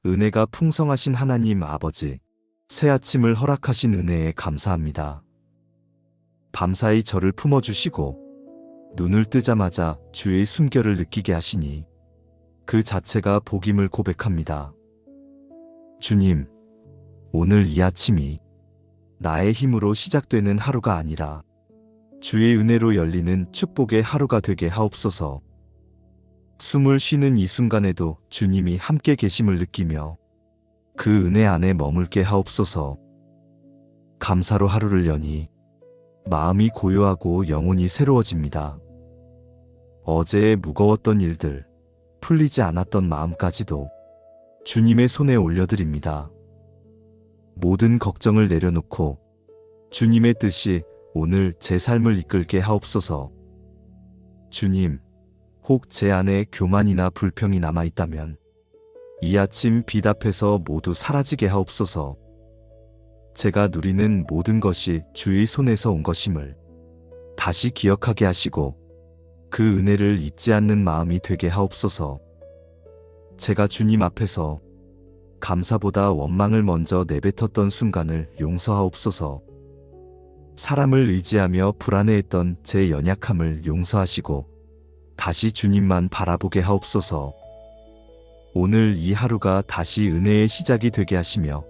은혜가 풍성하신 하나님 아버지, 새 아침을 허락하신 은혜에 감사합니다. 밤사이 저를 품어주시고 눈을 뜨자마자 주의 숨결을 느끼게 하시니 그 자체가 복임을 고백합니다. 주님, 오늘 이 아침이 나의 힘으로 시작되는 하루가 아니라 주의 은혜로 열리는 축복의 하루가 되게 하옵소서. 숨을 쉬는 이 순간에도 주님이 함께 계심을 느끼며 그 은혜 안에 머물게 하옵소서. 감사로 하루를 여니 마음이 고요하고 영혼이 새로워집니다. 어제의 무거웠던 일들, 풀리지 않았던 마음까지도 주님의 손에 올려드립니다. 모든 걱정을 내려놓고 주님의 뜻이 오늘 제 삶을 이끌게 하옵소서. 주님, 혹 제 안에 교만이나 불평이 남아있다면 이 아침 빛 앞에서 모두 사라지게 하옵소서. 제가 누리는 모든 것이 주의 손에서 온 것임을 다시 기억하게 하시고 그 은혜를 잊지 않는 마음이 되게 하옵소서. 제가 주님 앞에서 감사보다 원망을 먼저 내뱉었던 순간을 용서하옵소서. 사람을 의지하며 불안해했던 제 연약함을 용서하시고 다시 주님만 바라보게 하옵소서. 오늘 이 하루가 다시 은혜의 시작이 되게 하시며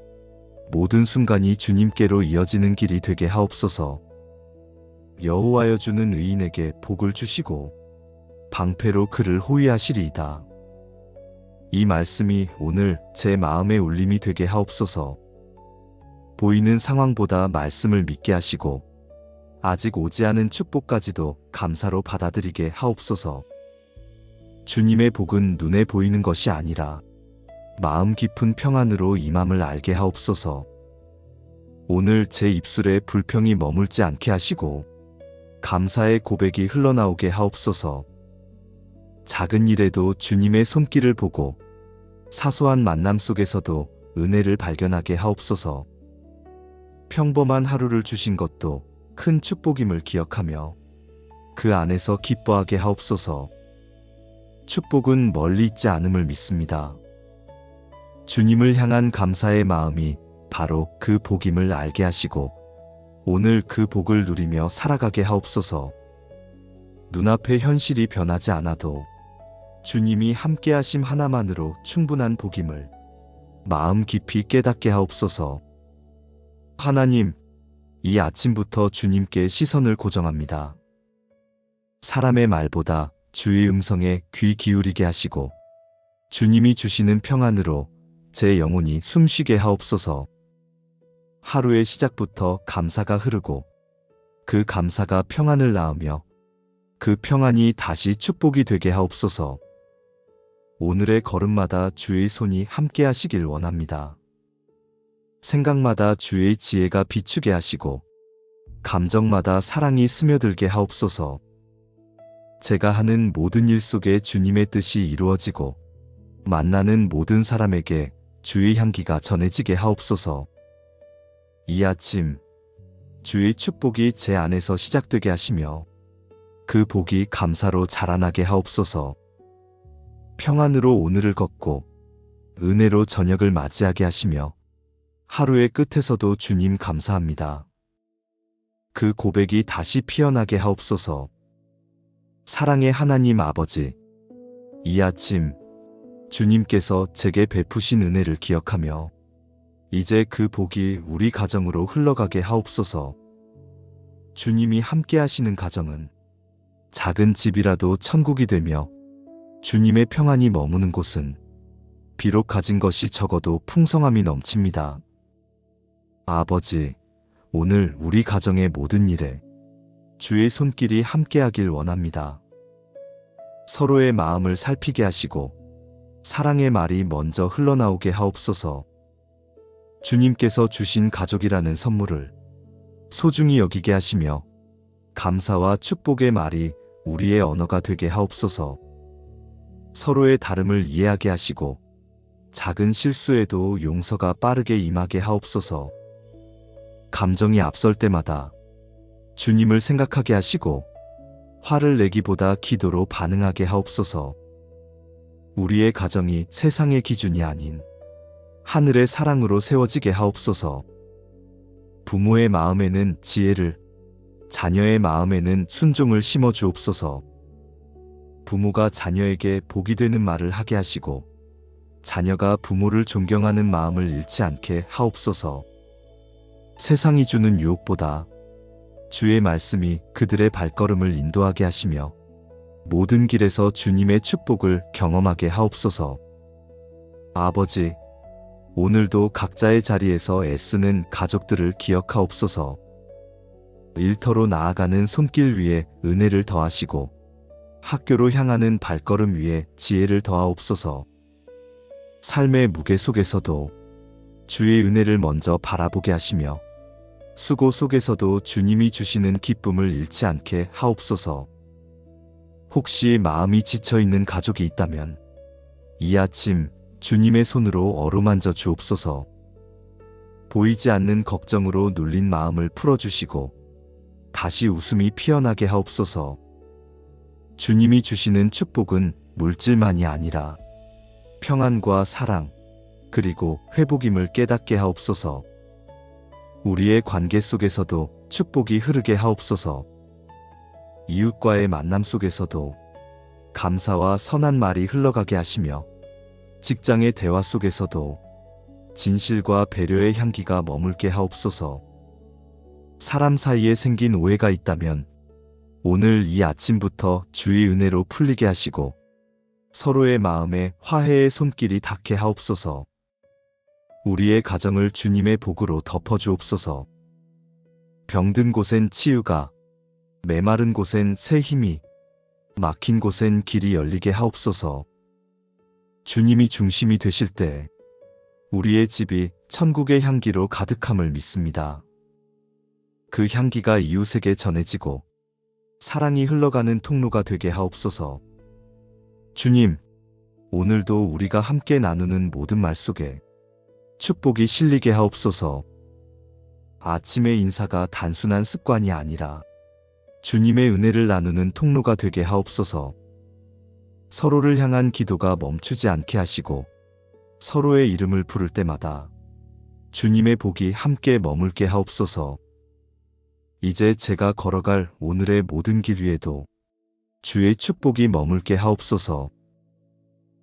모든 순간이 주님께로 이어지는 길이 되게 하옵소서. 여호와여 주는 의인에게 복을 주시고 방패로 그를 호위하시리이다. 이 말씀이 오늘 제 마음의 울림이 되게 하옵소서. 보이는 상황보다 말씀을 믿게 하시고 아직 오지 않은 축복까지도 감사로 받아들이게 하옵소서. 주님의 복은 눈에 보이는 것이 아니라 마음 깊은 평안으로 임함을 알게 하옵소서. 오늘 제 입술에 불평이 머물지 않게 하시고 감사의 고백이 흘러나오게 하옵소서. 작은 일에도 주님의 손길을 보고 사소한 만남 속에서도 은혜를 발견하게 하옵소서. 평범한 하루를 주신 것도 큰 축복임을 기억하며 그 안에서 기뻐하게 하옵소서. 축복은 멀리 있지 않음을 믿습니다. 주님을 향한 감사의 마음이 바로 그 복임을 알게 하시고 오늘 그 복을 누리며 살아가게 하옵소서. 눈앞의 현실이 변하지 않아도 주님이 함께 하심 하나만으로 충분한 복임을 마음 깊이 깨닫게 하옵소서. 하나님, 이 아침부터 주님께 시선을 고정합니다. 사람의 말보다 주의 음성에 귀 기울이게 하시고 주님이 주시는 평안으로 제 영혼이 숨쉬게 하옵소서. 하루의 시작부터 감사가 흐르고 그 감사가 평안을 낳으며 그 평안이 다시 축복이 되게 하옵소서. 오늘의 걸음마다 주의 손이 함께 하시길 원합니다. 생각마다 주의 지혜가 비추게 하시고 감정마다 사랑이 스며들게 하옵소서. 제가 하는 모든 일 속에 주님의 뜻이 이루어지고 만나는 모든 사람에게 주의 향기가 전해지게 하옵소서. 이 아침 주의 축복이 제 안에서 시작되게 하시며 그 복이 감사로 자라나게 하옵소서. 평안으로 오늘을 걷고 은혜로 저녁을 맞이하게 하시며 하루의 끝에서도 주님 감사합니다. 그 고백이 다시 피어나게 하옵소서. 사랑의 하나님 아버지, 이 아침 주님께서 제게 베푸신 은혜를 기억하며 이제 그 복이 우리 가정으로 흘러가게 하옵소서. 주님이 함께 하시는 가정은 작은 집이라도 천국이 되며 주님의 평안이 머무는 곳은 비록 가진 것이 적어도 풍성함이 넘칩니다. 아버지, 오늘 우리 가정의 모든 일에 주의 손길이 함께하길 원합니다. 서로의 마음을 살피게 하시고 사랑의 말이 먼저 흘러나오게 하옵소서. 주님께서 주신 가족이라는 선물을 소중히 여기게 하시며 감사와 축복의 말이 우리의 언어가 되게 하옵소서. 서로의 다름을 이해하게 하시고 작은 실수에도 용서가 빠르게 임하게 하옵소서. 감정이 앞설 때마다 주님을 생각하게 하시고 화를 내기보다 기도로 반응하게 하옵소서. 우리의 가정이 세상의 기준이 아닌 하늘의 사랑으로 세워지게 하옵소서. 부모의 마음에는 지혜를, 자녀의 마음에는 순종을 심어 주옵소서. 부모가 자녀에게 복이 되는 말을 하게 하시고 자녀가 부모를 존경하는 마음을 잃지 않게 하옵소서. 세상이 주는 유혹보다 주의 말씀이 그들의 발걸음을 인도하게 하시며 모든 길에서 주님의 축복을 경험하게 하옵소서. 아버지, 오늘도 각자의 자리에서 애쓰는 가족들을 기억하옵소서. 일터로 나아가는 손길 위에 은혜를 더하시고 학교로 향하는 발걸음 위에 지혜를 더하옵소서. 삶의 무게 속에서도 주의 은혜를 먼저 바라보게 하시며 수고 속에서도 주님이 주시는 기쁨을 잃지 않게 하옵소서. 혹시 마음이 지쳐있는 가족이 있다면 이 아침 주님의 손으로 어루만져 주옵소서. 보이지 않는 걱정으로 눌린 마음을 풀어주시고 다시 웃음이 피어나게 하옵소서. 주님이 주시는 축복은 물질만이 아니라 평안과 사랑, 그리고 회복임을 깨닫게 하옵소서. 우리의 관계 속에서도 축복이 흐르게 하옵소서. 이웃과의 만남 속에서도 감사와 선한 말이 흘러가게 하시며 직장의 대화 속에서도 진실과 배려의 향기가 머물게 하옵소서. 사람 사이에 생긴 오해가 있다면 오늘 이 아침부터 주의 은혜로 풀리게 하시고 서로의 마음에 화해의 손길이 닿게 하옵소서. 우리의 가정을 주님의 복으로 덮어주옵소서. 병든 곳엔 치유가, 메마른 곳엔 새 힘이, 막힌 곳엔 길이 열리게 하옵소서. 주님이 중심이 되실 때 우리의 집이 천국의 향기로 가득함을 믿습니다. 그 향기가 이웃에게 전해지고 사랑이 흘러가는 통로가 되게 하옵소서. 주님, 오늘도 우리가 함께 나누는 모든 말 속에 축복이 실리게 하옵소서. 아침의 인사가 단순한 습관이 아니라 주님의 은혜를 나누는 통로가 되게 하옵소서. 서로를 향한 기도가 멈추지 않게 하시고 서로의 이름을 부를 때마다 주님의 복이 함께 머물게 하옵소서. 이제 제가 걸어갈 오늘의 모든 길 위에도 주의 축복이 머물게 하옵소서.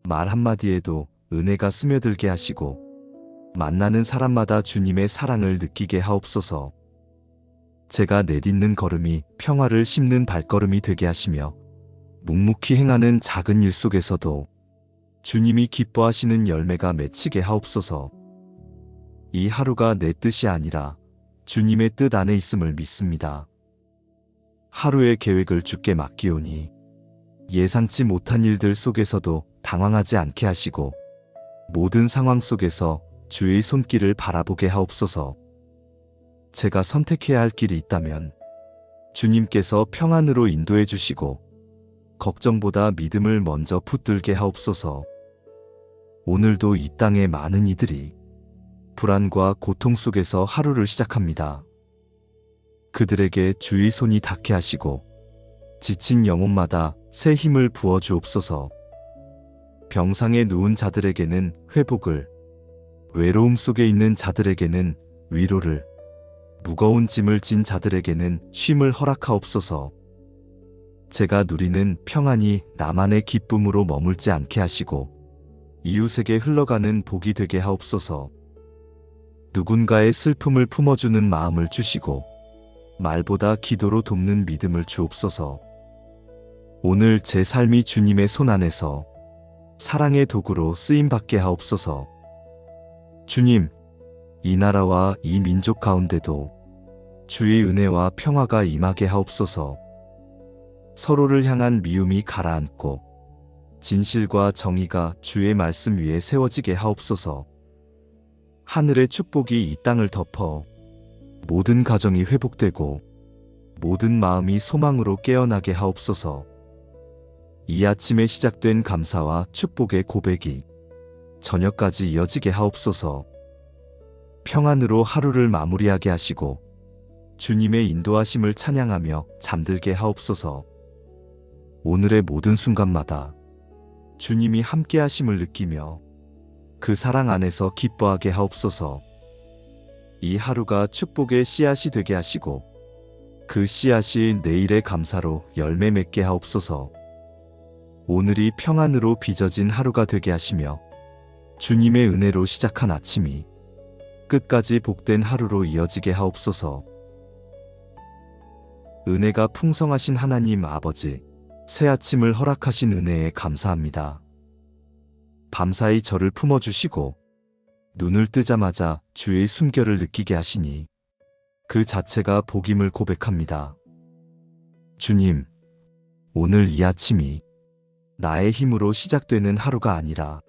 말 한마디에도 은혜가 스며들게 하시고 만나는 사람마다 주님의 사랑을 느끼게 하옵소서. 제가 내딛는 걸음이 평화를 심는 발걸음이 되게 하시며 묵묵히 행하는 작은 일 속에서도 주님이 기뻐하시는 열매가 맺히게 하옵소서. 이 하루가 내 뜻이 아니라 주님의 뜻 안에 있음을 믿습니다. 하루의 계획을 주께 맡기오니 예상치 못한 일들 속에서도 당황하지 않게 하시고 모든 상황 속에서 주의 손길을 바라보게 하옵소서. 제가 선택해야 할 길이 있다면 주님께서 평안으로 인도해 주시고 걱정보다 믿음을 먼저 붙들게 하옵소서. 오늘도 이 땅의 많은 이들이 불안과 고통 속에서 하루를 시작합니다. 그들에게 주의 손이 닿게 하시고 지친 영혼마다 새 힘을 부어 주옵소서. 병상에 누운 자들에게는 회복을, 외로움 속에 있는 자들에게는 위로를, 무거운 짐을 진 자들에게는 쉼을 허락하옵소서. 제가 누리는 평안이 나만의 기쁨으로 머물지 않게 하시고 이웃에게 흘러가는 복이 되게 하옵소서. 누군가의 슬픔을 품어주는 마음을 주시고 말보다 기도로 돕는 믿음을 주옵소서. 오늘 제 삶이 주님의 손 안에서 사랑의 도구로 쓰임받게 하옵소서. 주님, 이 나라와 이 민족 가운데도 주의 은혜와 평화가 임하게 하옵소서. 서로를 향한 미움이 가라앉고 진실과 정의가 주의 말씀 위에 세워지게 하옵소서. 하늘의 축복이 이 땅을 덮어 모든 가정이 회복되고 모든 마음이 소망으로 깨어나게 하옵소서. 이 아침에 시작된 감사와 축복의 고백이 저녁까지 이어지게 하옵소서. 평안으로 하루를 마무리하게 하시고 주님의 인도하심을 찬양하며 잠들게 하옵소서. 오늘의 모든 순간마다 주님이 함께 하심을 느끼며 그 사랑 안에서 기뻐하게 하옵소서. 이 하루가 축복의 씨앗이 되게 하시고 그 씨앗이 내일의 감사로 열매 맺게 하옵소서. 오늘이 평안으로 빚어진 하루가 되게 하시며 주님의 은혜로 시작한 아침이 끝까지 복된 하루로 이어지게 하옵소서. 은혜가 풍성하신 하나님 아버지, 새 아침을 허락하신 은혜에 감사합니다. 밤사이 저를 품어주시고 눈을 뜨자마자 주의 숨결을 느끼게 하시니 그 자체가 복임을 고백합니다. 주님, 오늘 이 아침이 나의 힘으로 시작되는 하루가 아니라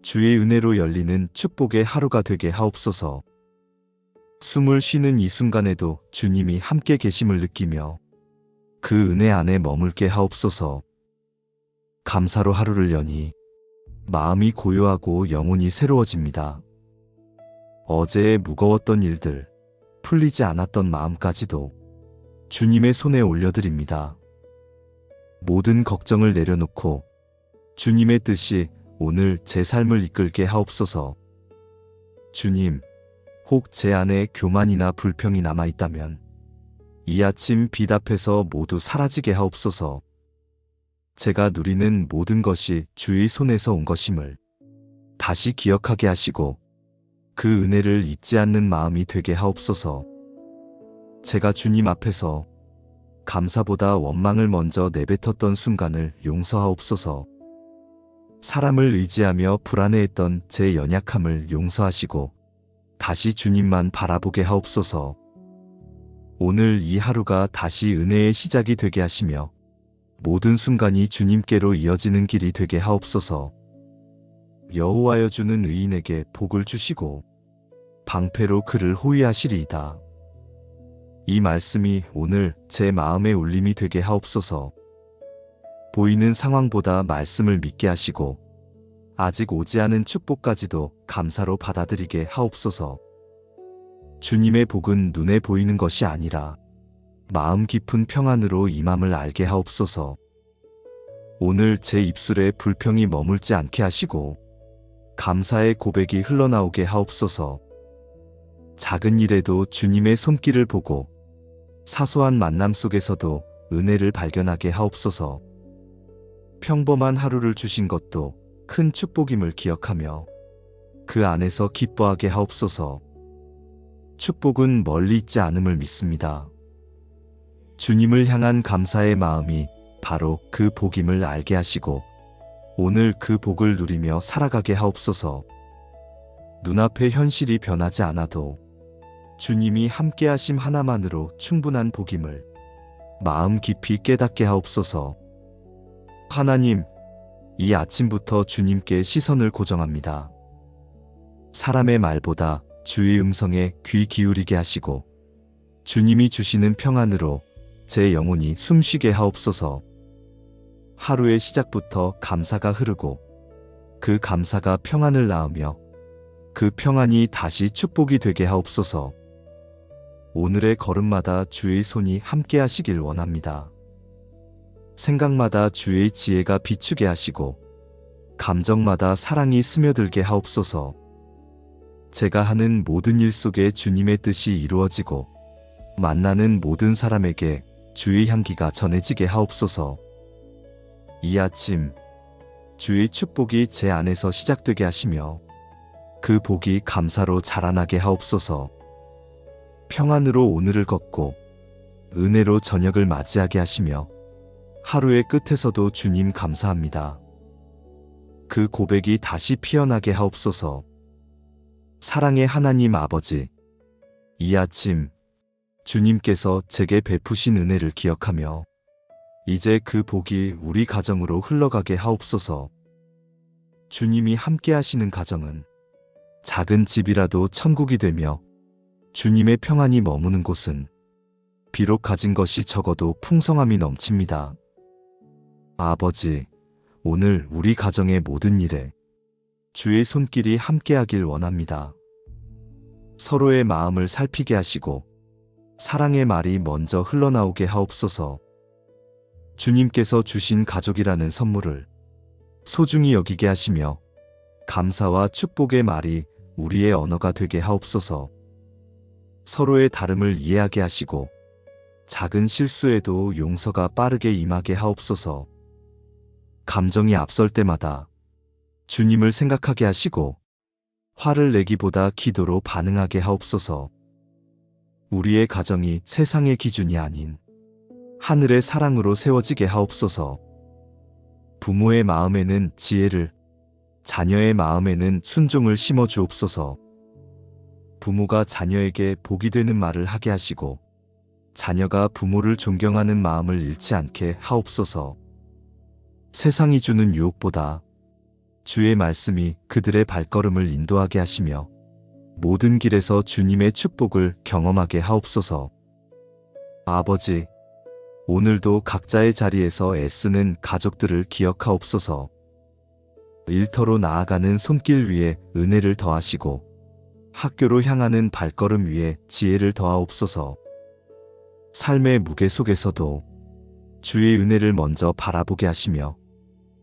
주의 은혜로 열리는 축복의 하루가 되게 하옵소서. 숨을 쉬는 이 순간에도 주님이 함께 계심을 느끼며 그 은혜 안에 머물게 하옵소서. 감사로 하루를 여니 마음이 고요하고 영혼이 새로워집니다. 어제의 무거웠던 일들, 풀리지 않았던 마음까지도 주님의 손에 올려드립니다. 모든 걱정을 내려놓고 주님의 뜻이 오늘 제 삶을 이끌게 하옵소서. 주님, 혹 제 안에 교만이나 불평이 남아있다면 이 아침 빛 앞에서 모두 사라지게 하옵소서. 제가 누리는 모든 것이 주의 손에서 온 것임을 다시 기억하게 하시고 그 은혜를 잊지 않는 마음이 되게 하옵소서. 제가 주님 앞에서 감사보다 원망을 먼저 내뱉었던 순간을 용서하옵소서. 사람을 의지하며 불안해했던 제 연약함을 용서하시고 다시 주님만 바라보게 하옵소서. 오늘 이 하루가 다시 은혜의 시작이 되게 하시며 모든 순간이 주님께로 이어지는 길이 되게 하옵소서. 여호와여 주는 의인에게 복을 주시고 방패로 그를 호위하시리이다. 이 말씀이 오늘 제 마음의 울림이 되게 하옵소서. 보이는 상황보다 말씀을 믿게 하시고 아직 오지 않은 축복까지도 감사로 받아들이게 하옵소서. 주님의 복은 눈에 보이는 것이 아니라 마음 깊은 평안으로 임함을 알게 하옵소서. 오늘 제 입술에 불평이 머물지 않게 하시고 감사의 고백이 흘러나오게 하옵소서. 작은 일에도 주님의 손길을 보고 사소한 만남 속에서도 은혜를 발견하게 하옵소서. 평범한 하루를 주신 것도 큰 축복임을 기억하며 그 안에서 기뻐하게 하옵소서. 축복은 멀리 있지 않음을 믿습니다. 주님을 향한 감사의 마음이 바로 그 복임을 알게 하시고 오늘 그 복을 누리며 살아가게 하옵소서. 눈앞의 현실이 변하지 않아도 주님이 함께 하심 하나만으로 충분한 복임을 마음 깊이 깨닫게 하옵소서. 하나님, 이 아침부터 주님께 시선을 고정합니다. 사람의 말보다 주의 음성에 귀 기울이게 하시고 주님이 주시는 평안으로 제 영혼이 숨쉬게 하옵소서. 하루의 시작부터 감사가 흐르고 그 감사가 평안을 낳으며 그 평안이 다시 축복이 되게 하옵소서. 오늘의 걸음마다 주의 손이 함께 하시길 원합니다. 생각마다 주의 지혜가 비추게 하시고 감정마다 사랑이 스며들게 하옵소서. 제가 하는 모든 일 속에 주님의 뜻이 이루어지고 만나는 모든 사람에게 주의 향기가 전해지게 하옵소서. 이 아침 주의 축복이 제 안에서 시작되게 하시며 그 복이 감사로 자라나게 하옵소서. 평안으로 오늘을 걷고 은혜로 저녁을 맞이하게 하시며 하루의 끝에서도 주님 감사합니다. 그 고백이 다시 피어나게 하옵소서. 사랑의 하나님 아버지, 이 아침 주님께서 제게 베푸신 은혜를 기억하며 이제 그 복이 우리 가정으로 흘러가게 하옵소서. 주님이 함께 하시는 가정은 작은 집이라도 천국이 되며 주님의 평안이 머무는 곳은 비록 가진 것이 적어도 풍성함이 넘칩니다. 아버지, 오늘 우리 가정의 모든 일에 주의 손길이 함께하길 원합니다. 서로의 마음을 살피게 하시고 사랑의 말이 먼저 흘러나오게 하옵소서. 주님께서 주신 가족이라는 선물을 소중히 여기게 하시며 감사와 축복의 말이 우리의 언어가 되게 하옵소서. 서로의 다름을 이해하게 하시고 작은 실수에도 용서가 빠르게 임하게 하옵소서. 감정이 앞설 때마다 주님을 생각하게 하시고 화를 내기보다 기도로 반응하게 하옵소서. 우리의 가정이 세상의 기준이 아닌 하늘의 사랑으로 세워지게 하옵소서. 부모의 마음에는 지혜를, 자녀의 마음에는 순종을 심어 주옵소서. 부모가 자녀에게 복이 되는 말을 하게 하시고 자녀가 부모를 존경하는 마음을 잃지 않게 하옵소서. 세상이 주는 유혹보다 주의 말씀이 그들의 발걸음을 인도하게 하시며 모든 길에서 주님의 축복을 경험하게 하옵소서. 아버지, 오늘도 각자의 자리에서 애쓰는 가족들을 기억하옵소서. 일터로 나아가는 손길 위에 은혜를 더하시고 학교로 향하는 발걸음 위에 지혜를 더하옵소서. 삶의 무게 속에서도 주의 은혜를 먼저 바라보게 하시며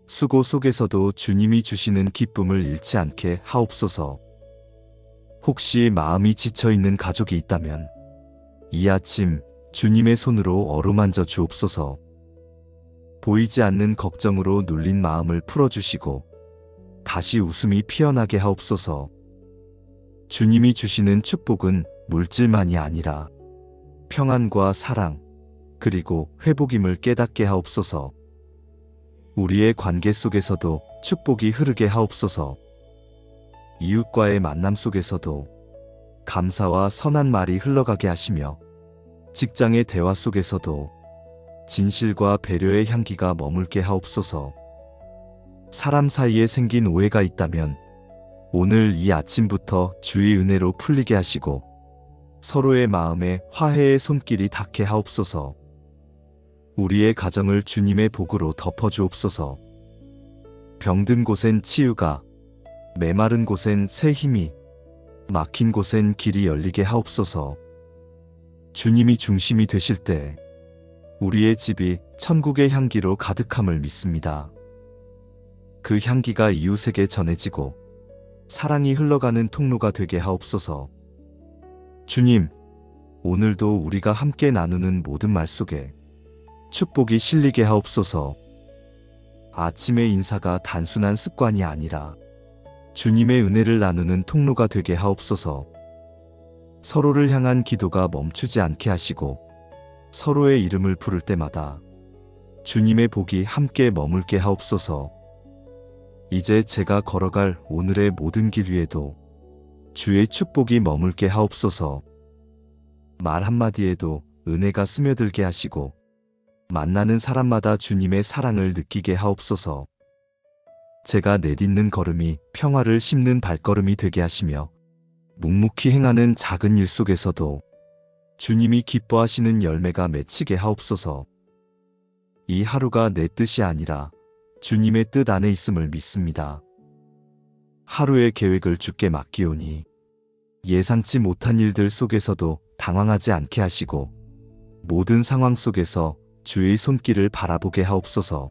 수고 속에서도 주님이 주시는 기쁨을 잃지 않게 하옵소서. 혹시 마음이 지쳐있는 가족이 있다면 이 아침 주님의 손으로 어루만져 주옵소서. 보이지 않는 걱정으로 눌린 마음을 풀어주시고 다시 웃음이 피어나게 하옵소서. 주님이 주시는 축복은 물질만이 아니라 평안과 사랑, 그리고 회복임을 깨닫게 하옵소서. 우리의 관계 속에서도 축복이 흐르게 하옵소서. 이웃과의 만남 속에서도 감사와 선한 말이 흘러가게 하시며 직장의 대화 속에서도 진실과 배려의 향기가 머물게 하옵소서. 사람 사이에 생긴 오해가 있다면 오늘 이 아침부터 주의 은혜로 풀리게 하시고 서로의 마음에 화해의 손길이 닿게 하옵소서. 우리의 가정을 주님의 복으로 덮어주옵소서. 병든 곳엔 치유가, 메마른 곳엔 새 힘이, 막힌 곳엔 길이 열리게 하옵소서. 주님이 중심이 되실 때 우리의 집이 천국의 향기로 가득함을 믿습니다. 그 향기가 이웃에게 전해지고 사랑이 흘러가는 통로가 되게 하옵소서. 주님, 오늘도 우리가 함께 나누는 모든 말 속에 축복이 실리게 하옵소서. 아침의 인사가 단순한 습관이 아니라 주님의 은혜를 나누는 통로가 되게 하옵소서. 서로를 향한 기도가 멈추지 않게 하시고 서로의 이름을 부를 때마다 주님의 복이 함께 머물게 하옵소서. 이제 제가 걸어갈 오늘의 모든 길 위에도 주의 축복이 머물게 하옵소서. 말 한마디에도 은혜가 스며들게 하시고 만나는 사람마다 주님의 사랑을 느끼게 하옵소서. 제가 내딛는 걸음이 평화를 심는 발걸음이 되게 하시며 묵묵히 행하는 작은 일 속에서도 주님이 기뻐하시는 열매가 맺히게 하옵소서. 이 하루가 내 뜻이 아니라 주님의 뜻 안에 있음을 믿습니다. 하루의 계획을 주께 맡기오니 예상치 못한 일들 속에서도 당황하지 않게 하시고 모든 상황 속에서 주의 손길을 바라보게 하옵소서.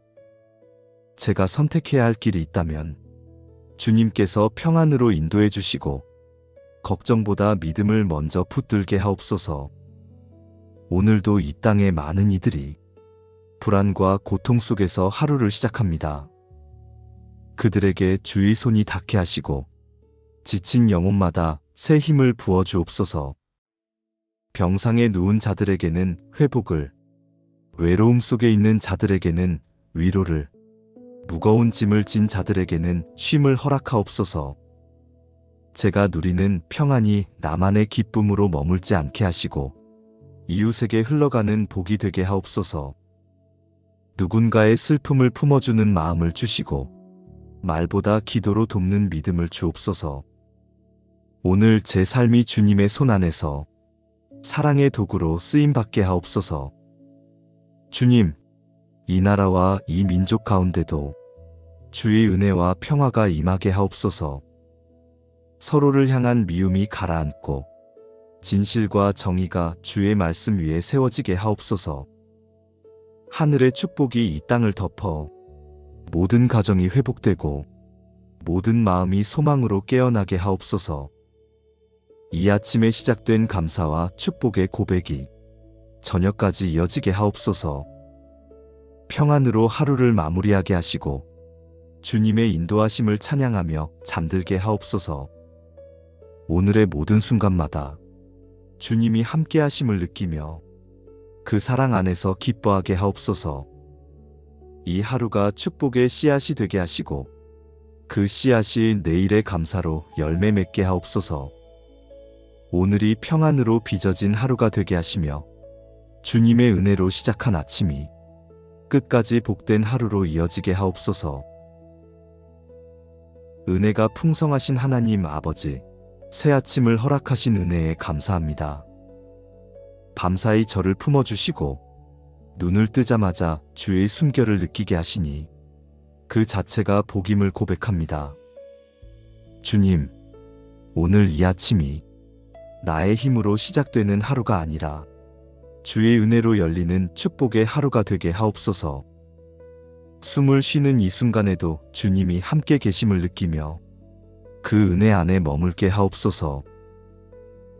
제가 선택해야 할 길이 있다면 주님께서 평안으로 인도해 주시고 걱정보다 믿음을 먼저 붙들게 하옵소서. 오늘도 이 땅의 많은 이들이 불안과 고통 속에서 하루를 시작합니다. 그들에게 주의 손이 닿게 하시고 지친 영혼마다 새 힘을 부어 주옵소서. 병상에 누운 자들에게는 회복을, 외로움 속에 있는 자들에게는 위로를, 무거운 짐을 진 자들에게는 쉼을 허락하옵소서. 제가 누리는 평안이 나만의 기쁨으로 머물지 않게 하시고 이웃에게 흘러가는 복이 되게 하옵소서. 누군가의 슬픔을 품어주는 마음을 주시고 말보다 기도로 돕는 믿음을 주옵소서. 오늘 제 삶이 주님의 손 안에서 사랑의 도구로 쓰임받게 하옵소서. 주님, 이 나라와 이 민족 가운데도 주의 은혜와 평화가 임하게 하옵소서. 서로를 향한 미움이 가라앉고 진실과 정의가 주의 말씀 위에 세워지게 하옵소서. 하늘의 축복이 이 땅을 덮어 모든 가정이 회복되고 모든 마음이 소망으로 깨어나게 하옵소서. 이 아침에 시작된 감사와 축복의 고백이 저녁까지 이어지게 하옵소서. 평안으로 하루를 마무리하게 하시고 주님의 인도하심을 찬양하며 잠들게 하옵소서. 오늘의 모든 순간마다 주님이 함께 하심을 느끼며 그 사랑 안에서 기뻐하게 하옵소서. 이 하루가 축복의 씨앗이 되게 하시고 그 씨앗이 내일의 감사로 열매 맺게 하옵소서. 오늘이 평안으로 빚어진 하루가 되게 하시며 주님의 은혜로 시작한 아침이 끝까지 복된 하루로 이어지게 하옵소서. 은혜가 풍성하신 하나님 아버지, 새 아침을 허락하신 은혜에 감사합니다. 밤사이 저를 품어주시고 눈을 뜨자마자 주의 숨결을 느끼게 하시니 그 자체가 복임을 고백합니다. 주님, 오늘 이 아침이 나의 힘으로 시작되는 하루가 아니라 주의 은혜로 열리는 축복의 하루가 되게 하옵소서. 숨을 쉬는 이 순간에도 주님이 함께 계심을 느끼며 그 은혜 안에 머물게 하옵소서.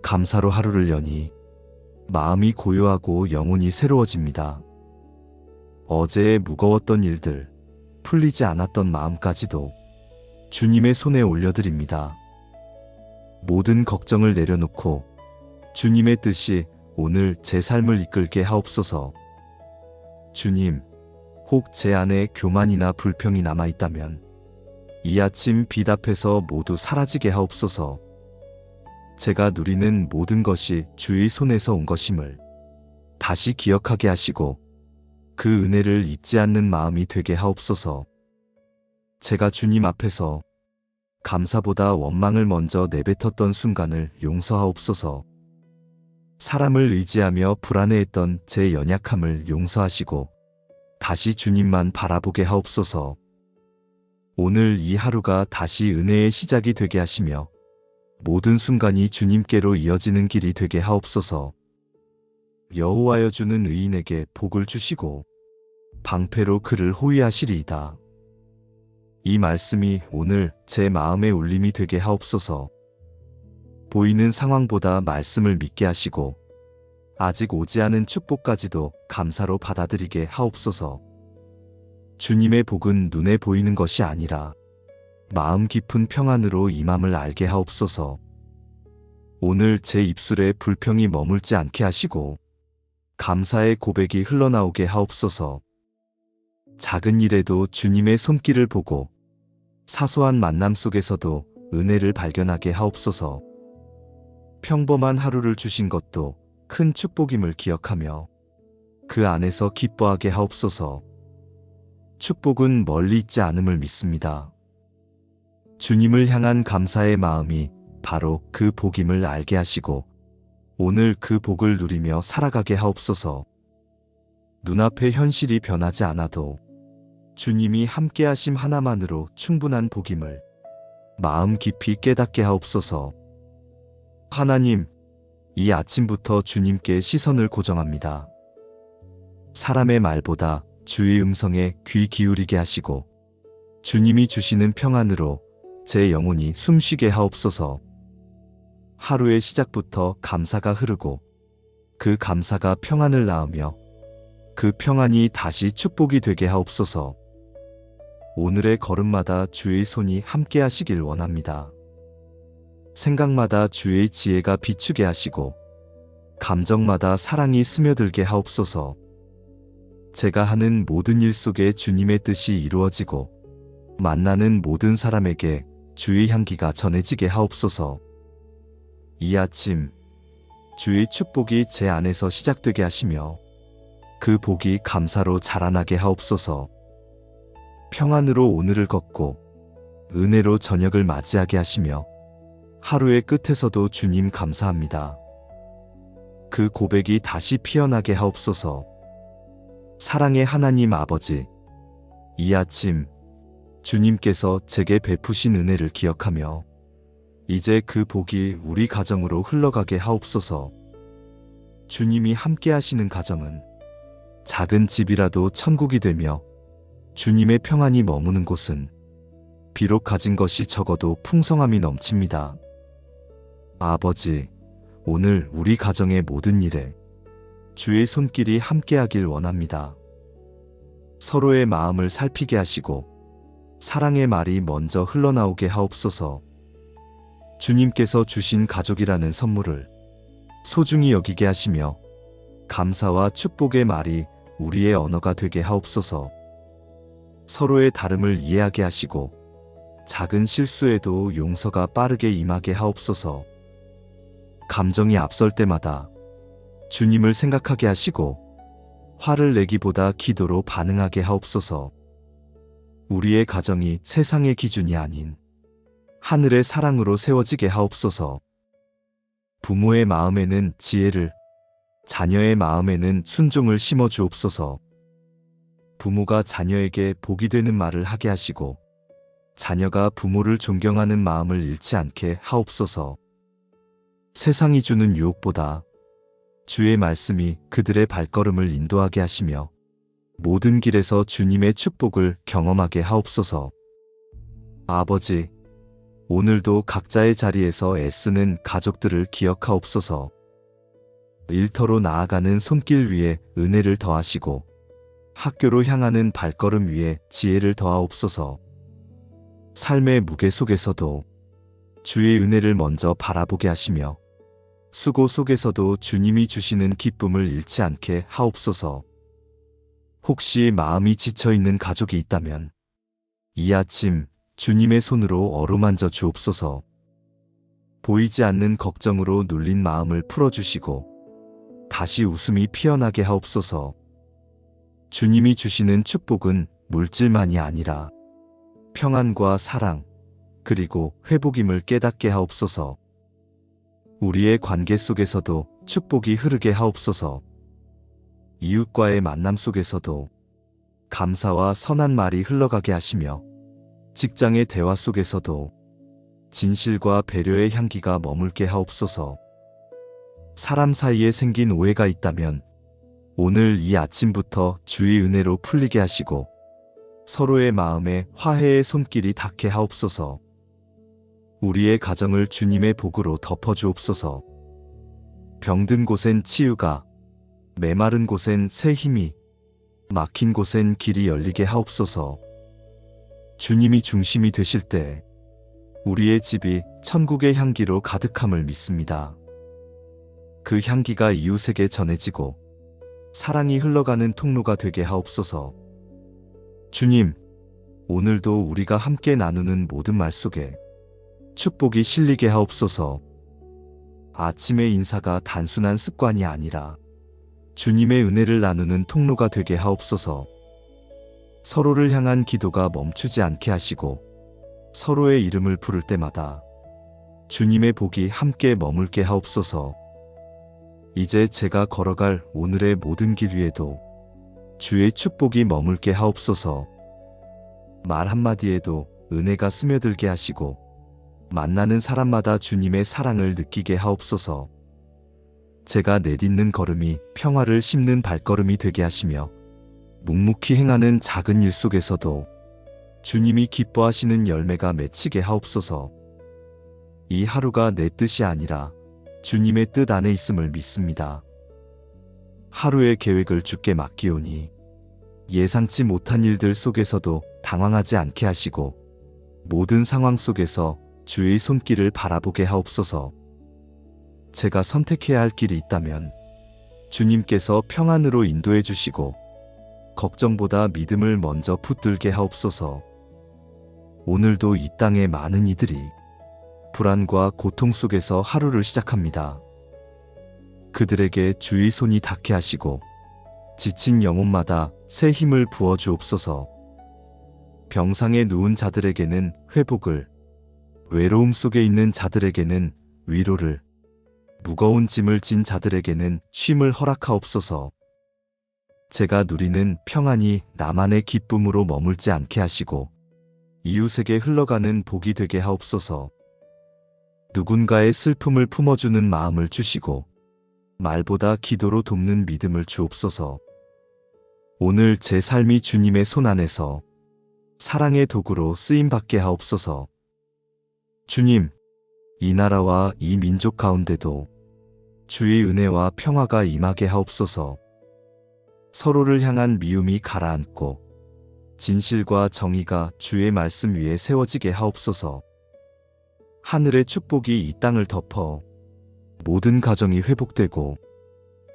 감사로 하루를 여니 마음이 고요하고 영혼이 새로워집니다. 어제의 무거웠던 일들, 풀리지 않았던 마음까지도 주님의 손에 올려드립니다. 모든 걱정을 내려놓고 주님의 뜻이 오늘 제 삶을 이끌게 하옵소서. 주님, 혹 제 안에 교만이나 불평이 남아있다면 이 아침 빛 앞에서 모두 사라지게 하옵소서. 제가 누리는 모든 것이 주의 손에서 온 것임을 다시 기억하게 하시고 그 은혜를 잊지 않는 마음이 되게 하옵소서. 제가 주님 앞에서 감사보다 원망을 먼저 내뱉었던 순간을 용서하옵소서. 사람을 의지하며 불안해했던 제 연약함을 용서하시고 다시 주님만 바라보게 하옵소서. 오늘 이 하루가 다시 은혜의 시작이 되게 하시며 모든 순간이 주님께로 이어지는 길이 되게 하옵소서. 여호와여 주는 의인에게 복을 주시고 방패로 그를 호위하시리이다. 이 말씀이 오늘 제 마음의 울림이 되게 하옵소서. 보이는 상황보다 말씀을 믿게 하시고 아직 오지 않은 축복까지도 감사로 받아들이게 하옵소서. 주님의 복은 눈에 보이는 것이 아니라 마음 깊은 평안으로 임함을 알게 하옵소서. 오늘 제 입술에 불평이 머물지 않게 하시고 감사의 고백이 흘러나오게 하옵소서. 작은 일에도 주님의 손길을 보고 사소한 만남 속에서도 은혜를 발견하게 하옵소서. 평범한 하루를 주신 것도 큰 축복임을 기억하며 그 안에서 기뻐하게 하옵소서. 축복은 멀리 있지 않음을 믿습니다. 주님을 향한 감사의 마음이 바로 그 복임을 알게 하시고 오늘 그 복을 누리며 살아가게 하옵소서. 눈앞의 현실이 변하지 않아도 주님이 함께 하심 하나만으로 충분한 복임을 마음 깊이 깨닫게 하옵소서. 하나님, 이 아침부터 주님께 시선을 고정합니다. 사람의 말보다 주의 음성에 귀 기울이게 하시고 주님이 주시는 평안으로 제 영혼이 숨쉬게 하옵소서. 하루의 시작부터 감사가 흐르고 그 감사가 평안을 낳으며 그 평안이 다시 축복이 되게 하옵소서. 오늘의 걸음마다 주의 손이 함께 하시길 원합니다. 생각마다 주의 지혜가 비추게 하시고 감정마다 사랑이 스며들게 하옵소서. 제가 하는 모든 일 속에 주님의 뜻이 이루어지고 만나는 모든 사람에게 주의 향기가 전해지게 하옵소서. 이 아침 주의 축복이 제 안에서 시작되게 하시며 그 복이 감사로 자라나게 하옵소서. 평안으로 오늘을 걷고 은혜로 저녁을 맞이하게 하시며 하루의 끝에서도 주님 감사합니다. 그 고백이 다시 피어나게 하옵소서. 사랑의 하나님 아버지, 이 아침 주님께서 제게 베푸신 은혜를 기억하며 이제 그 복이 우리 가정으로 흘러가게 하옵소서. 주님이 함께 하시는 가정은 작은 집이라도 천국이 되며 주님의 평안이 머무는 곳은 비록 가진 것이 적어도 풍성함이 넘칩니다. 아버지, 오늘 우리 가정의 모든 일에 주의 손길이 함께하길 원합니다. 서로의 마음을 살피게 하시고 사랑의 말이 먼저 흘러나오게 하옵소서. 주님께서 주신 가족이라는 선물을 소중히 여기게 하시며 감사와 축복의 말이 우리의 언어가 되게 하옵소서. 서로의 다름을 이해하게 하시고 작은 실수에도 용서가 빠르게 임하게 하옵소서. 감정이 앞설 때마다 주님을 생각하게 하시고 화를 내기보다 기도로 반응하게 하옵소서. 우리의 가정이 세상의 기준이 아닌 하늘의 사랑으로 세워지게 하옵소서. 부모의 마음에는 지혜를, 자녀의 마음에는 순종을 심어 주옵소서. 부모가 자녀에게 복이 되는 말을 하게 하시고 자녀가 부모를 존경하는 마음을 잃지 않게 하옵소서. 세상이 주는 유혹보다 주의 말씀이 그들의 발걸음을 인도하게 하시며 모든 길에서 주님의 축복을 경험하게 하옵소서. 아버지, 오늘도 각자의 자리에서 애쓰는 가족들을 기억하옵소서. 일터로 나아가는 손길 위에 은혜를 더하시고 학교로 향하는 발걸음 위에 지혜를 더하옵소서. 삶의 무게 속에서도 주의 은혜를 먼저 바라보게 하시며 수고 속에서도 주님이 주시는 기쁨을 잃지 않게 하옵소서. 혹시 마음이 지쳐있는 가족이 있다면 이 아침 주님의 손으로 어루만져 주옵소서. 보이지 않는 걱정으로 눌린 마음을 풀어주시고 다시 웃음이 피어나게 하옵소서. 주님이 주시는 축복은 물질만이 아니라 평안과 사랑, 그리고 회복임을 깨닫게 하옵소서. 우리의 관계 속에서도 축복이 흐르게 하옵소서. 이웃과의 만남 속에서도 감사와 선한 말이 흘러가게 하시며 직장의 대화 속에서도 진실과 배려의 향기가 머물게 하옵소서. 사람 사이에 생긴 오해가 있다면 오늘 이 아침부터 주의 은혜로 풀리게 하시고 서로의 마음에 화해의 손길이 닿게 하옵소서. 우리의 가정을 주님의 복으로 덮어주옵소서. 병든 곳엔 치유가, 메마른 곳엔 새 힘이, 막힌 곳엔 길이 열리게 하옵소서. 주님이 중심이 되실 때 우리의 집이 천국의 향기로 가득함을 믿습니다. 그 향기가 이웃에게 전해지고 사랑이 흘러가는 통로가 되게 하옵소서. 주님, 오늘도 우리가 함께 나누는 모든 말 속에 축복이 실리게 하옵소서. 아침의 인사가 단순한 습관이 아니라 주님의 은혜를 나누는 통로가 되게 하옵소서. 서로를 향한 기도가 멈추지 않게 하시고 서로의 이름을 부를 때마다 주님의 복이 함께 머물게 하옵소서. 이제 제가 걸어갈 오늘의 모든 길 위에도 주의 축복이 머물게 하옵소서. 말 한마디에도 은혜가 스며들게 하시고 만나는 사람마다 주님의 사랑을 느끼게 하옵소서. 제가 내딛는 걸음이 평화를 심는 발걸음이 되게 하시며 묵묵히 행하는 작은 일 속에서도 주님이 기뻐하시는 열매가 맺히게 하옵소서. 이 하루가 내 뜻이 아니라 주님의 뜻 안에 있음을 믿습니다. 하루의 계획을 주께 맡기오니 예상치 못한 일들 속에서도 당황하지 않게 하시고 모든 상황 속에서 주의 손길을 바라보게 하옵소서. 제가 선택해야 할 길이 있다면 주님께서 평안으로 인도해 주시고 걱정보다 믿음을 먼저 붙들게 하옵소서. 오늘도 이 땅의 많은 이들이 불안과 고통 속에서 하루를 시작합니다. 그들에게 주의 손이 닿게 하시고 지친 영혼마다 새 힘을 부어 주옵소서. 병상에 누운 자들에게는 회복을, 외로움 속에 있는 자들에게는 위로를, 무거운 짐을 진 자들에게는 쉼을 허락하옵소서. 제가 누리는 평안이 나만의 기쁨으로 머물지 않게 하시고 이웃에게 흘러가는 복이 되게 하옵소서. 누군가의 슬픔을 품어주는 마음을 주시고 말보다 기도로 돕는 믿음을 주옵소서. 오늘 제 삶이 주님의 손 안에서 사랑의 도구로 쓰임받게 하옵소서. 주님, 이 나라와 이 민족 가운데도 주의 은혜와 평화가 임하게 하옵소서. 서로를 향한 미움이 가라앉고 진실과 정의가 주의 말씀 위에 세워지게 하옵소서. 하늘의 축복이 이 땅을 덮어 모든 가정이 회복되고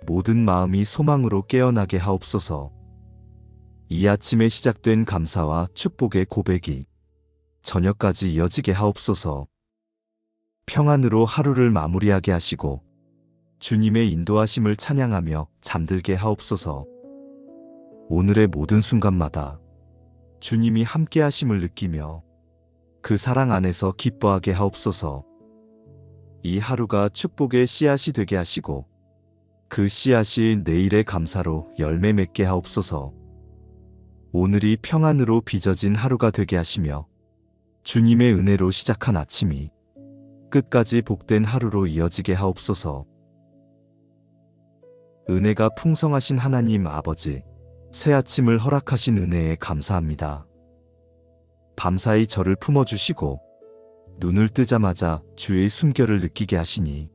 모든 마음이 소망으로 깨어나게 하옵소서. 이 아침에 시작된 감사와 축복의 고백이 저녁까지 이어지게 하옵소서. 평안으로 하루를 마무리하게 하시고 주님의 인도하심을 찬양하며 잠들게 하옵소서. 오늘의 모든 순간마다 주님이 함께 하심을 느끼며 그 사랑 안에서 기뻐하게 하옵소서. 이 하루가 축복의 씨앗이 되게 하시고 그 씨앗이 내일의 감사로 열매 맺게 하옵소서. 오늘이 평안으로 빚어진 하루가 되게 하시며 주님의 은혜로 시작한 아침이 끝까지 복된 하루로 이어지게 하옵소서. 은혜가 풍성하신 하나님 아버지, 새 아침을 허락하신 은혜에 감사합니다. 밤사이 저를 품어주시고 눈을 뜨자마자 주의 숨결을 느끼게 하시니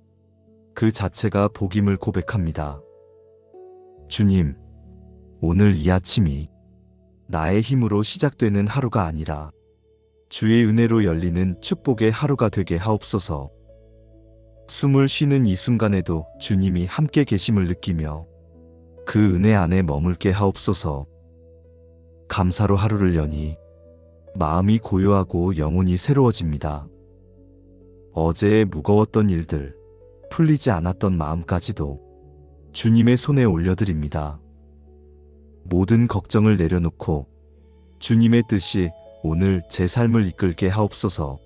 그 자체가 복임을 고백합니다. 주님, 오늘 이 아침이 나의 힘으로 시작되는 하루가 아니라 주의 은혜로 열리는 축복의 하루가 되게 하옵소서. 숨을 쉬는 이 순간에도 주님이 함께 계심을 느끼며 그 은혜 안에 머물게 하옵소서. 감사로 하루를 여니 마음이 고요하고 영혼이 새로워집니다. 어제의 무거웠던 일들, 풀리지 않았던 마음까지도 주님의 손에 올려드립니다. 모든 걱정을 내려놓고 주님의 뜻이 오늘 제 삶을 이끌게 하옵소서.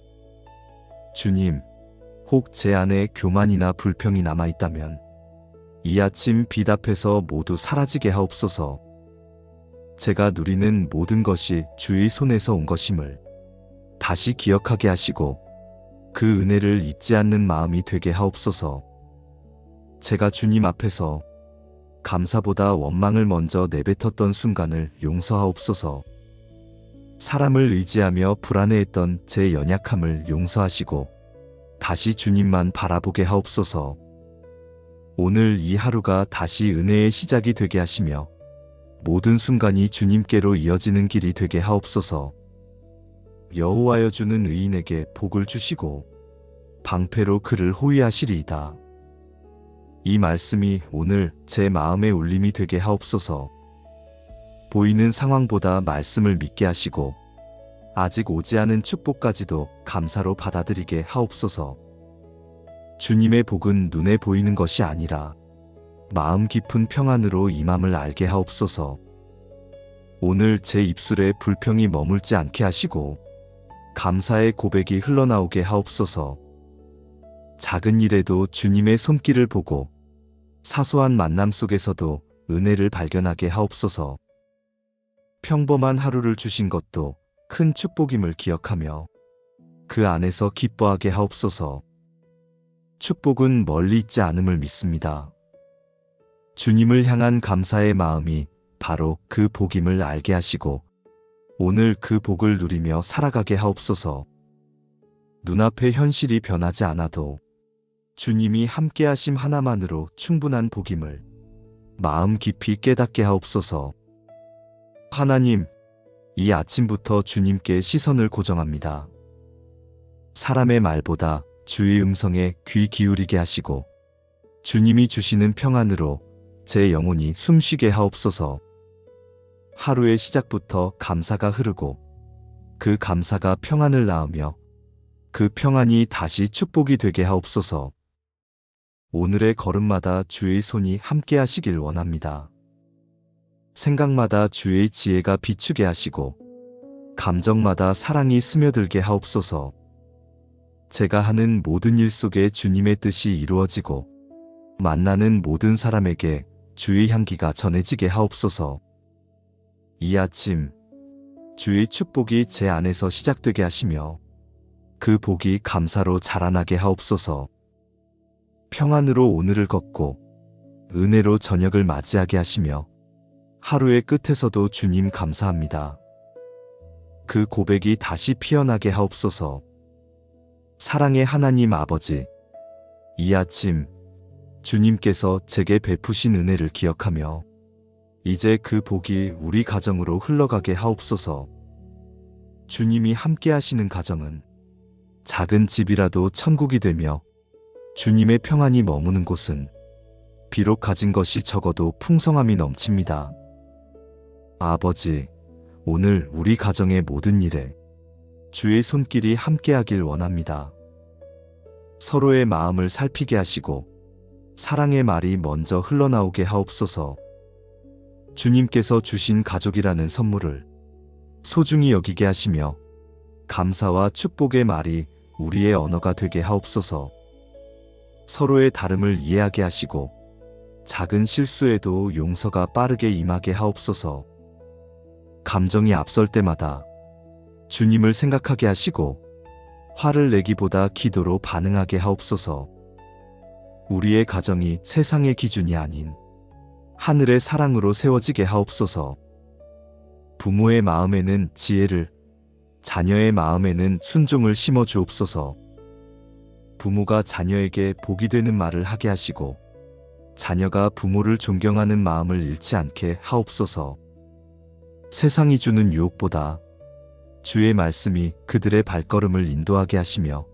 주님, 혹 제 안에 교만이나 불평이 남아있다면 이 아침 빛 앞에서 모두 사라지게 하옵소서. 제가 누리는 모든 것이 주의 손에서 온 것임을 다시 기억하게 하시고 그 은혜를 잊지 않는 마음이 되게 하옵소서. 제가 주님 앞에서 감사보다 원망을 먼저 내뱉었던 순간을 용서하옵소서. 사람을 의지하며 불안해했던 제 연약함을 용서하시고 다시 주님만 바라보게 하옵소서. 오늘 이 하루가 다시 은혜의 시작이 되게 하시며 모든 순간이 주님께로 이어지는 길이 되게 하옵소서. 여호와여 주는 의인에게 복을 주시고 방패로 그를 호위하시리이다. 이 말씀이 오늘 제 마음의 울림이 되게 하옵소서. 보이는 상황보다 말씀을 믿게 하시고 아직 오지 않은 축복까지도 감사로 받아들이게 하옵소서. 주님의 복은 눈에 보이는 것이 아니라 마음 깊은 평안으로 임함을 알게 하옵소서. 오늘 제 입술에 불평이 머물지 않게 하시고 감사의 고백이 흘러나오게 하옵소서. 작은 일에도 주님의 손길을 보고 사소한 만남 속에서도 은혜를 발견하게 하옵소서. 평범한 하루를 주신 것도 큰 축복임을 기억하며 그 안에서 기뻐하게 하옵소서. 축복은 멀리 있지 않음을 믿습니다. 주님을 향한 감사의 마음이 바로 그 복임을 알게 하시고 오늘 그 복을 누리며 살아가게 하옵소서. 눈앞의 현실이 변하지 않아도 주님이 함께 하심 하나만으로 충분한 복임을 마음 깊이 깨닫게 하옵소서. 하나님, 이 아침부터 주님께 시선을 고정합니다. 사람의 말보다 주의 음성에 귀 기울이게 하시고 주님이 주시는 평안으로 제 영혼이 숨쉬게 하옵소서. 하루의 시작부터 감사가 흐르고 그 감사가 평안을 낳으며 그 평안이 다시 축복이 되게 하옵소서. 오늘의 걸음마다 주의 손이 함께 하시길 원합니다. 생각마다 주의 지혜가 비추게 하시고 감정마다 사랑이 스며들게 하옵소서. 제가 하는 모든 일 속에 주님의 뜻이 이루어지고 만나는 모든 사람에게 주의 향기가 전해지게 하옵소서. 이 아침 주의 축복이 제 안에서 시작되게 하시며 그 복이 감사로 자라나게 하옵소서. 평안으로 오늘을 걷고 은혜로 저녁을 맞이하게 하시며 하루의 끝에서도 주님 감사합니다. 그 고백이 다시 피어나게 하옵소서. 사랑의 하나님 아버지, 이 아침 주님께서 제게 베푸신 은혜를 기억하며 이제 그 복이 우리 가정으로 흘러가게 하옵소서. 주님이 함께 하시는 가정은 작은 집이라도 천국이 되며 주님의 평안이 머무는 곳은 비록 가진 것이 적어도 풍성함이 넘칩니다. 아버지, 오늘 우리 가정의 모든 일에 주의 손길이 함께하길 원합니다. 서로의 마음을 살피게 하시고 사랑의 말이 먼저 흘러나오게 하옵소서. 주님께서 주신 가족이라는 선물을 소중히 여기게 하시며 감사와 축복의 말이 우리의 언어가 되게 하옵소서. 서로의 다름을 이해하게 하시고 작은 실수에도 용서가 빠르게 임하게 하옵소서. 감정이 앞설 때마다 주님을 생각하게 하시고 화를 내기보다 기도로 반응하게 하옵소서. 우리의 가정이 세상의 기준이 아닌 하늘의 사랑으로 세워지게 하옵소서. 부모의 마음에는 지혜를, 자녀의 마음에는 순종을 심어 주옵소서. 부모가 자녀에게 복이 되는 말을 하게 하시고 자녀가 부모를 존경하는 마음을 잃지 않게 하옵소서. 세상이 주는 유혹보다 주의 말씀이 그들의 발걸음을 인도하게 하시며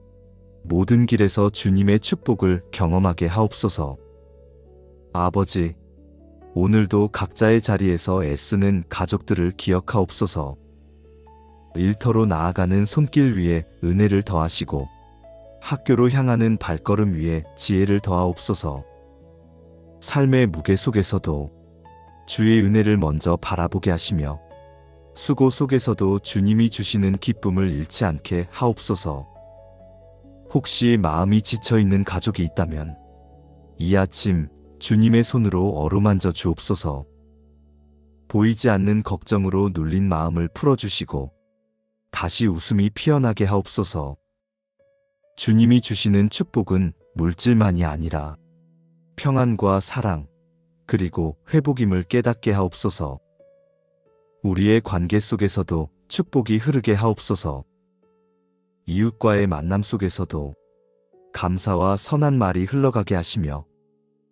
모든 길에서 주님의 축복을 경험하게 하옵소서. 아버지, 오늘도 각자의 자리에서 애쓰는 가족들을 기억하옵소서. 일터로 나아가는 손길 위에 은혜를 더하시고 학교로 향하는 발걸음 위에 지혜를 더하옵소서. 삶의 무게 속에서도 주의 은혜를 먼저 바라보게 하시며 수고 속에서도 주님이 주시는 기쁨을 잃지 않게 하옵소서. 혹시 마음이 지쳐있는 가족이 있다면 이 아침 주님의 손으로 어루만져 주옵소서. 보이지 않는 걱정으로 눌린 마음을 풀어주시고 다시 웃음이 피어나게 하옵소서. 주님이 주시는 축복은 물질만이 아니라 평안과 사랑, 그리고 회복임을 깨닫게 하옵소서. 우리의 관계 속에서도 축복이 흐르게 하옵소서. 이웃과의 만남 속에서도 감사와 선한 말이 흘러가게 하시며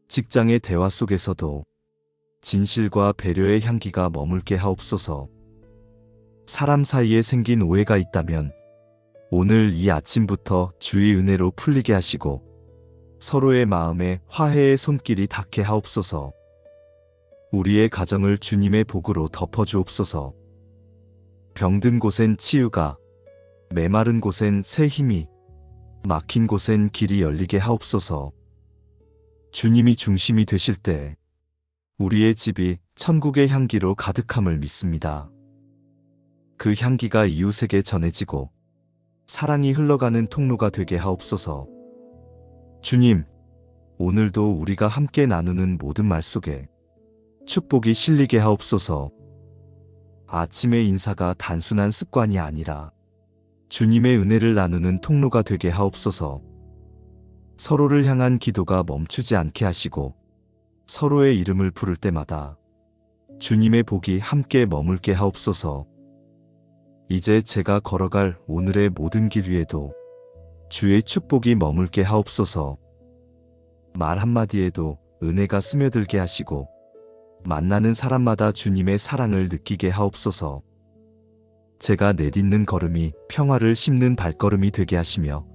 직장의 대화 속에서도 진실과 배려의 향기가 머물게 하옵소서. 사람 사이에 생긴 오해가 있다면 오늘 이 아침부터 주의 은혜로 풀리게 하시고 서로의 마음에 화해의 손길이 닿게 하옵소서. 우리의 가정을 주님의 복으로 덮어주옵소서. 병든 곳엔 치유가, 메마른 곳엔 새 힘이, 막힌 곳엔 길이 열리게 하옵소서. 주님이 중심이 되실 때 우리의 집이 천국의 향기로 가득함을 믿습니다. 그 향기가 이웃에게 전해지고 사랑이 흘러가는 통로가 되게 하옵소서. 주님, 오늘도 우리가 함께 나누는 모든 말 속에 축복이 실리게 하옵소서. 아침의 인사가 단순한 습관이 아니라 주님의 은혜를 나누는 통로가 되게 하옵소서. 서로를 향한 기도가 멈추지 않게 하시고 서로의 이름을 부를 때마다 주님의 복이 함께 머물게 하옵소서. 이제 제가 걸어갈 오늘의 모든 길 위에도 주의 축복이 머물게 하옵소서. 말 한마디에도 은혜가 스며들게 하시고 만나는 사람마다 주님의 사랑을 느끼게 하옵소서. 제가 내딛는 걸음이 평화를 심는 발걸음이 되게 하시며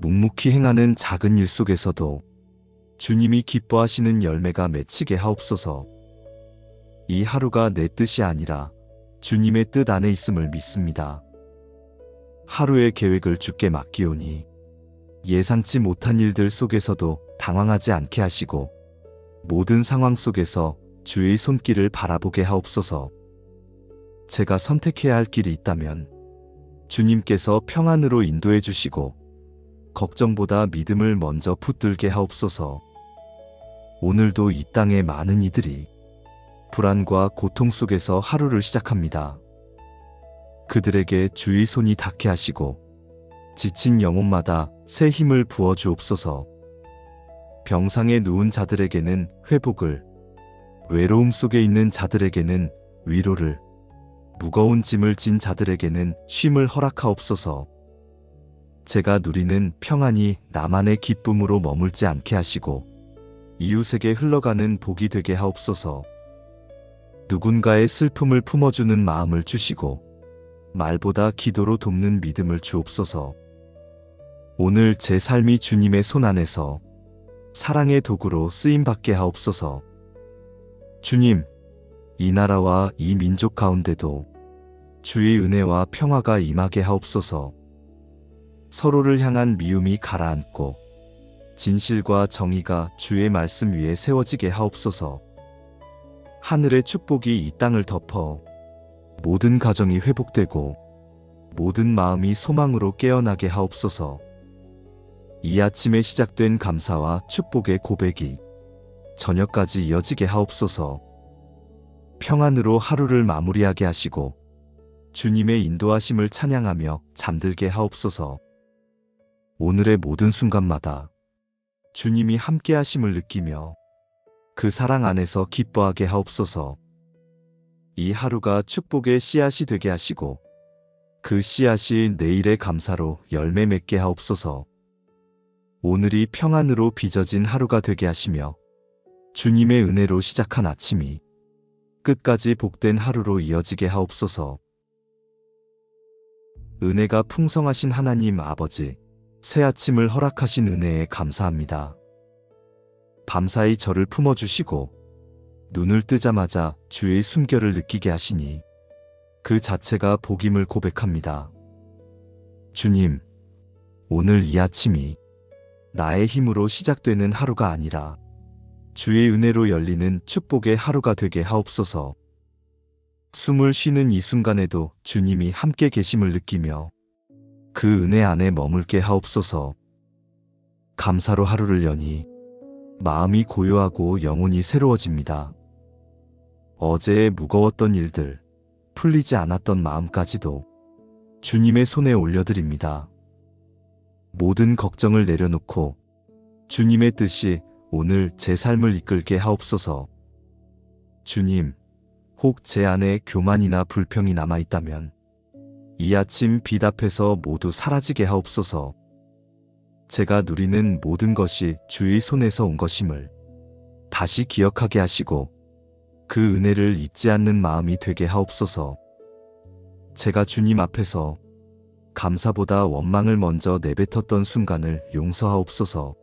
묵묵히 행하는 작은 일 속에서도 주님이 기뻐하시는 열매가 맺히게 하옵소서. 이 하루가 내 뜻이 아니라 주님의 뜻 안에 있음을 믿습니다. 하루의 계획을 주께 맡기오니 예상치 못한 일들 속에서도 당황하지 않게 하시고 모든 상황 속에서 주의 손길을 바라보게 하옵소서. 제가 선택해야 할 길이 있다면 주님께서 평안으로 인도해 주시고 걱정보다 믿음을 먼저 붙들게 하옵소서. 오늘도 이 땅의 많은 이들이 불안과 고통 속에서 하루를 시작합니다. 그들에게 주의 손이 닿게 하시고 지친 영혼마다 새 힘을 부어 주옵소서. 병상에 누운 자들에게는 회복을, 외로움 속에 있는 자들에게는 위로를, 무거운 짐을 진 자들에게는 쉼을 허락하옵소서. 제가 누리는 평안이 나만의 기쁨으로 머물지 않게 하시고 이웃에게 흘러가는 복이 되게 하옵소서. 누군가의 슬픔을 품어주는 마음을 주시고 말보다 기도로 돕는 믿음을 주옵소서. 오늘 제 삶이 주님의 손 안에서 사랑의 도구로 쓰임받게 하옵소서. 주님, 이 나라와 이 민족 가운데도 주의 은혜와 평화가 임하게 하옵소서. 서로를 향한 미움이 가라앉고 진실과 정의가 주의 말씀 위에 세워지게 하옵소서. 하늘의 축복이 이 땅을 덮어 모든 가정이 회복되고 모든 마음이 소망으로 깨어나게 하옵소서. 이 아침에 시작된 감사와 축복의 고백이 저녁까지 이어지게 하옵소서. 평안으로 하루를 마무리하게 하시고 주님의 인도하심을 찬양하며 잠들게 하옵소서. 오늘의 모든 순간마다 주님이 함께 하심을 느끼며 그 사랑 안에서 기뻐하게 하옵소서. 이 하루가 축복의 씨앗이 되게 하시고 그 씨앗이 내일의 감사로 열매 맺게 하옵소서. 오늘이 평안으로 빚어진 하루가 되게 하시며 주님의 은혜로 시작한 아침이 끝까지 복된 하루로 이어지게 하옵소서. 은혜가 풍성하신 하나님 아버지, 새 아침을 허락하신 은혜에 감사합니다. 밤사이 저를 품어주시고 눈을 뜨자마자 주의 숨결을 느끼게 하시니 그 자체가 복임을 고백합니다. 주님, 오늘 이 아침이 나의 힘으로 시작되는 하루가 아니라 주의 은혜로 열리는 축복의 하루가 되게 하옵소서. 숨을 쉬는 이 순간에도 주님이 함께 계심을 느끼며 그 은혜 안에 머물게 하옵소서. 감사로 하루를 여니 마음이 고요하고 영혼이 새로워집니다. 어제의 무거웠던 일들, 풀리지 않았던 마음까지도 주님의 손에 올려드립니다. 모든 걱정을 내려놓고 주님의 뜻이 오늘 제 삶을 이끌게 하옵소서. 주님, 혹 제 안에 교만이나 불평이 남아있다면 이 아침 빛 앞에서 모두 사라지게 하옵소서. 제가 누리는 모든 것이 주의 손에서 온 것임을 다시 기억하게 하시고 그 은혜를 잊지 않는 마음이 되게 하옵소서. 제가 주님 앞에서 감사보다 원망을 먼저 내뱉었던 순간을 용서하옵소서.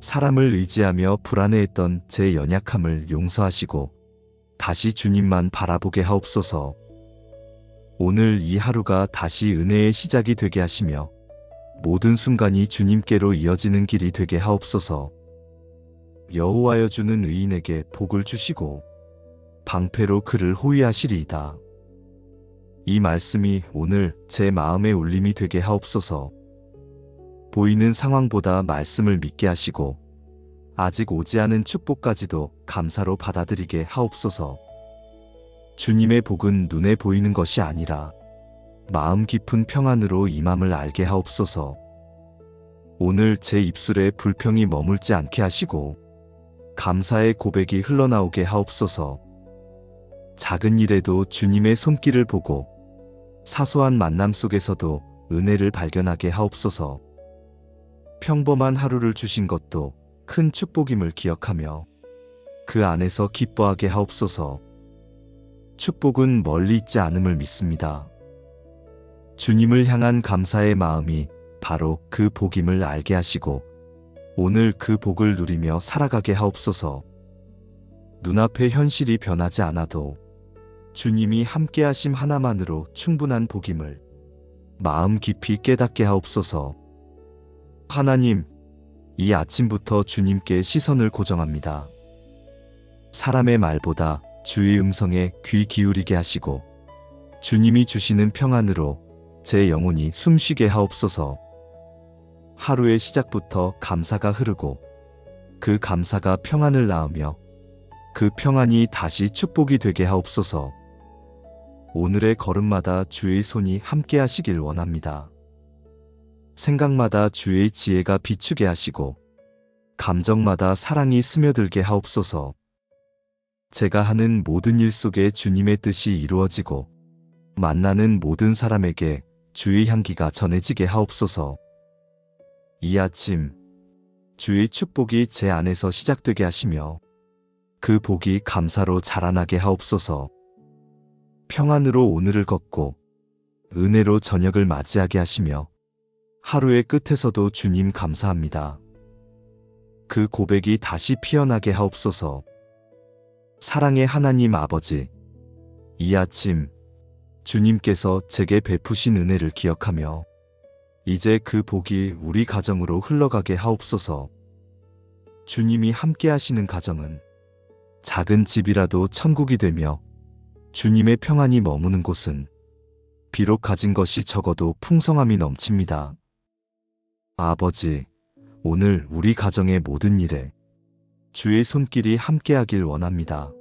사람을 의지하며 불안해했던 제 연약함을 용서하시고 다시 주님만 바라보게 하옵소서. 오늘 이 하루가 다시 은혜의 시작이 되게 하시며 모든 순간이 주님께로 이어지는 길이 되게 하옵소서. 여호와여 주는 의인에게 복을 주시고 방패로 그를 호위하시리이다. 이 말씀이 오늘 제 마음의 울림이 되게 하옵소서. 보이는 상황보다 말씀을 믿게 하시고 아직 오지 않은 축복까지도 감사로 받아들이게 하옵소서. 주님의 복은 눈에 보이는 것이 아니라 마음 깊은 평안으로 임함을 알게 하옵소서. 오늘 제 입술에 불평이 머물지 않게 하시고 감사의 고백이 흘러나오게 하옵소서. 작은 일에도 주님의 손길을 보고 사소한 만남 속에서도 은혜를 발견하게 하옵소서. 평범한 하루를 주신 것도 큰 축복임을 기억하며 그 안에서 기뻐하게 하옵소서. 축복은 멀리 있지 않음을 믿습니다. 주님을 향한 감사의 마음이 바로 그 복임을 알게 하시고 오늘 그 복을 누리며 살아가게 하옵소서. 눈앞의 현실이 변하지 않아도 주님이 함께 하심 하나만으로 충분한 복임을 마음 깊이 깨닫게 하옵소서. 하나님, 이 아침부터 주님께 시선을 고정합니다. 사람의 말보다 주의 음성에 귀 기울이게 하시고 주님이 주시는 평안으로 제 영혼이 숨쉬게 하옵소서. 하루의 시작부터 감사가 흐르고 그 감사가 평안을 낳으며 그 평안이 다시 축복이 되게 하옵소서. 오늘의 걸음마다 주의 손이 함께 하시길 원합니다. 생각마다 주의 지혜가 비추게 하시고 감정마다 사랑이 스며들게 하옵소서. 제가 하는 모든 일 속에 주님의 뜻이 이루어지고 만나는 모든 사람에게 주의 향기가 전해지게 하옵소서. 이 아침 주의 축복이 제 안에서 시작되게 하시며 그 복이 감사로 자라나게 하옵소서. 평안으로 오늘을 걷고 은혜로 저녁을 맞이하게 하시며 하루의 끝에서도 주님 감사합니다. 그 고백이 다시 피어나게 하옵소서. 사랑의 하나님 아버지, 이 아침 주님께서 제게 베푸신 은혜를 기억하며 이제 그 복이 우리 가정으로 흘러가게 하옵소서. 주님이 함께 하시는 가정은 작은 집이라도 천국이 되며 주님의 평안이 머무는 곳은 비록 가진 것이 적어도 풍성함이 넘칩니다. 아버지, 오늘 우리 가정의 모든 일에 주의 손길이 함께하길 원합니다.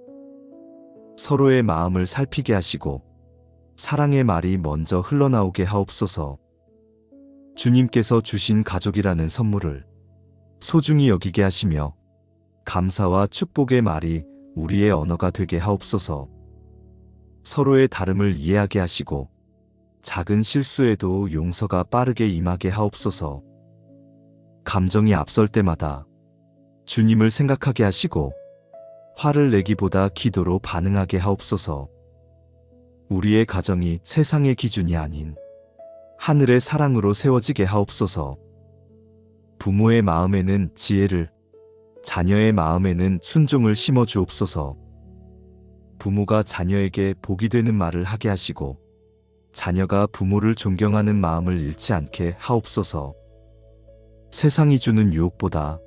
서로의 마음을 살피게 하시고 사랑의 말이 먼저 흘러나오게 하옵소서. 주님께서 주신 가족이라는 선물을 소중히 여기게 하시며 감사와 축복의 말이 우리의 언어가 되게 하옵소서. 서로의 다름을 이해하게 하시고 작은 실수에도 용서가 빠르게 임하게 하옵소서. 감정이 앞설 때마다 주님을 생각하게 하시고 화를 내기보다 기도로 반응하게 하옵소서. 우리의 가정이 세상의 기준이 아닌 하늘의 사랑으로 세워지게 하옵소서. 부모의 마음에는 지혜를, 자녀의 마음에는 순종을 심어 주옵소서. 부모가 자녀에게 복이 되는 말을 하게 하시고 자녀가 부모를 존경하는 마음을 잃지 않게 하옵소서. 세상이 주는 유혹보다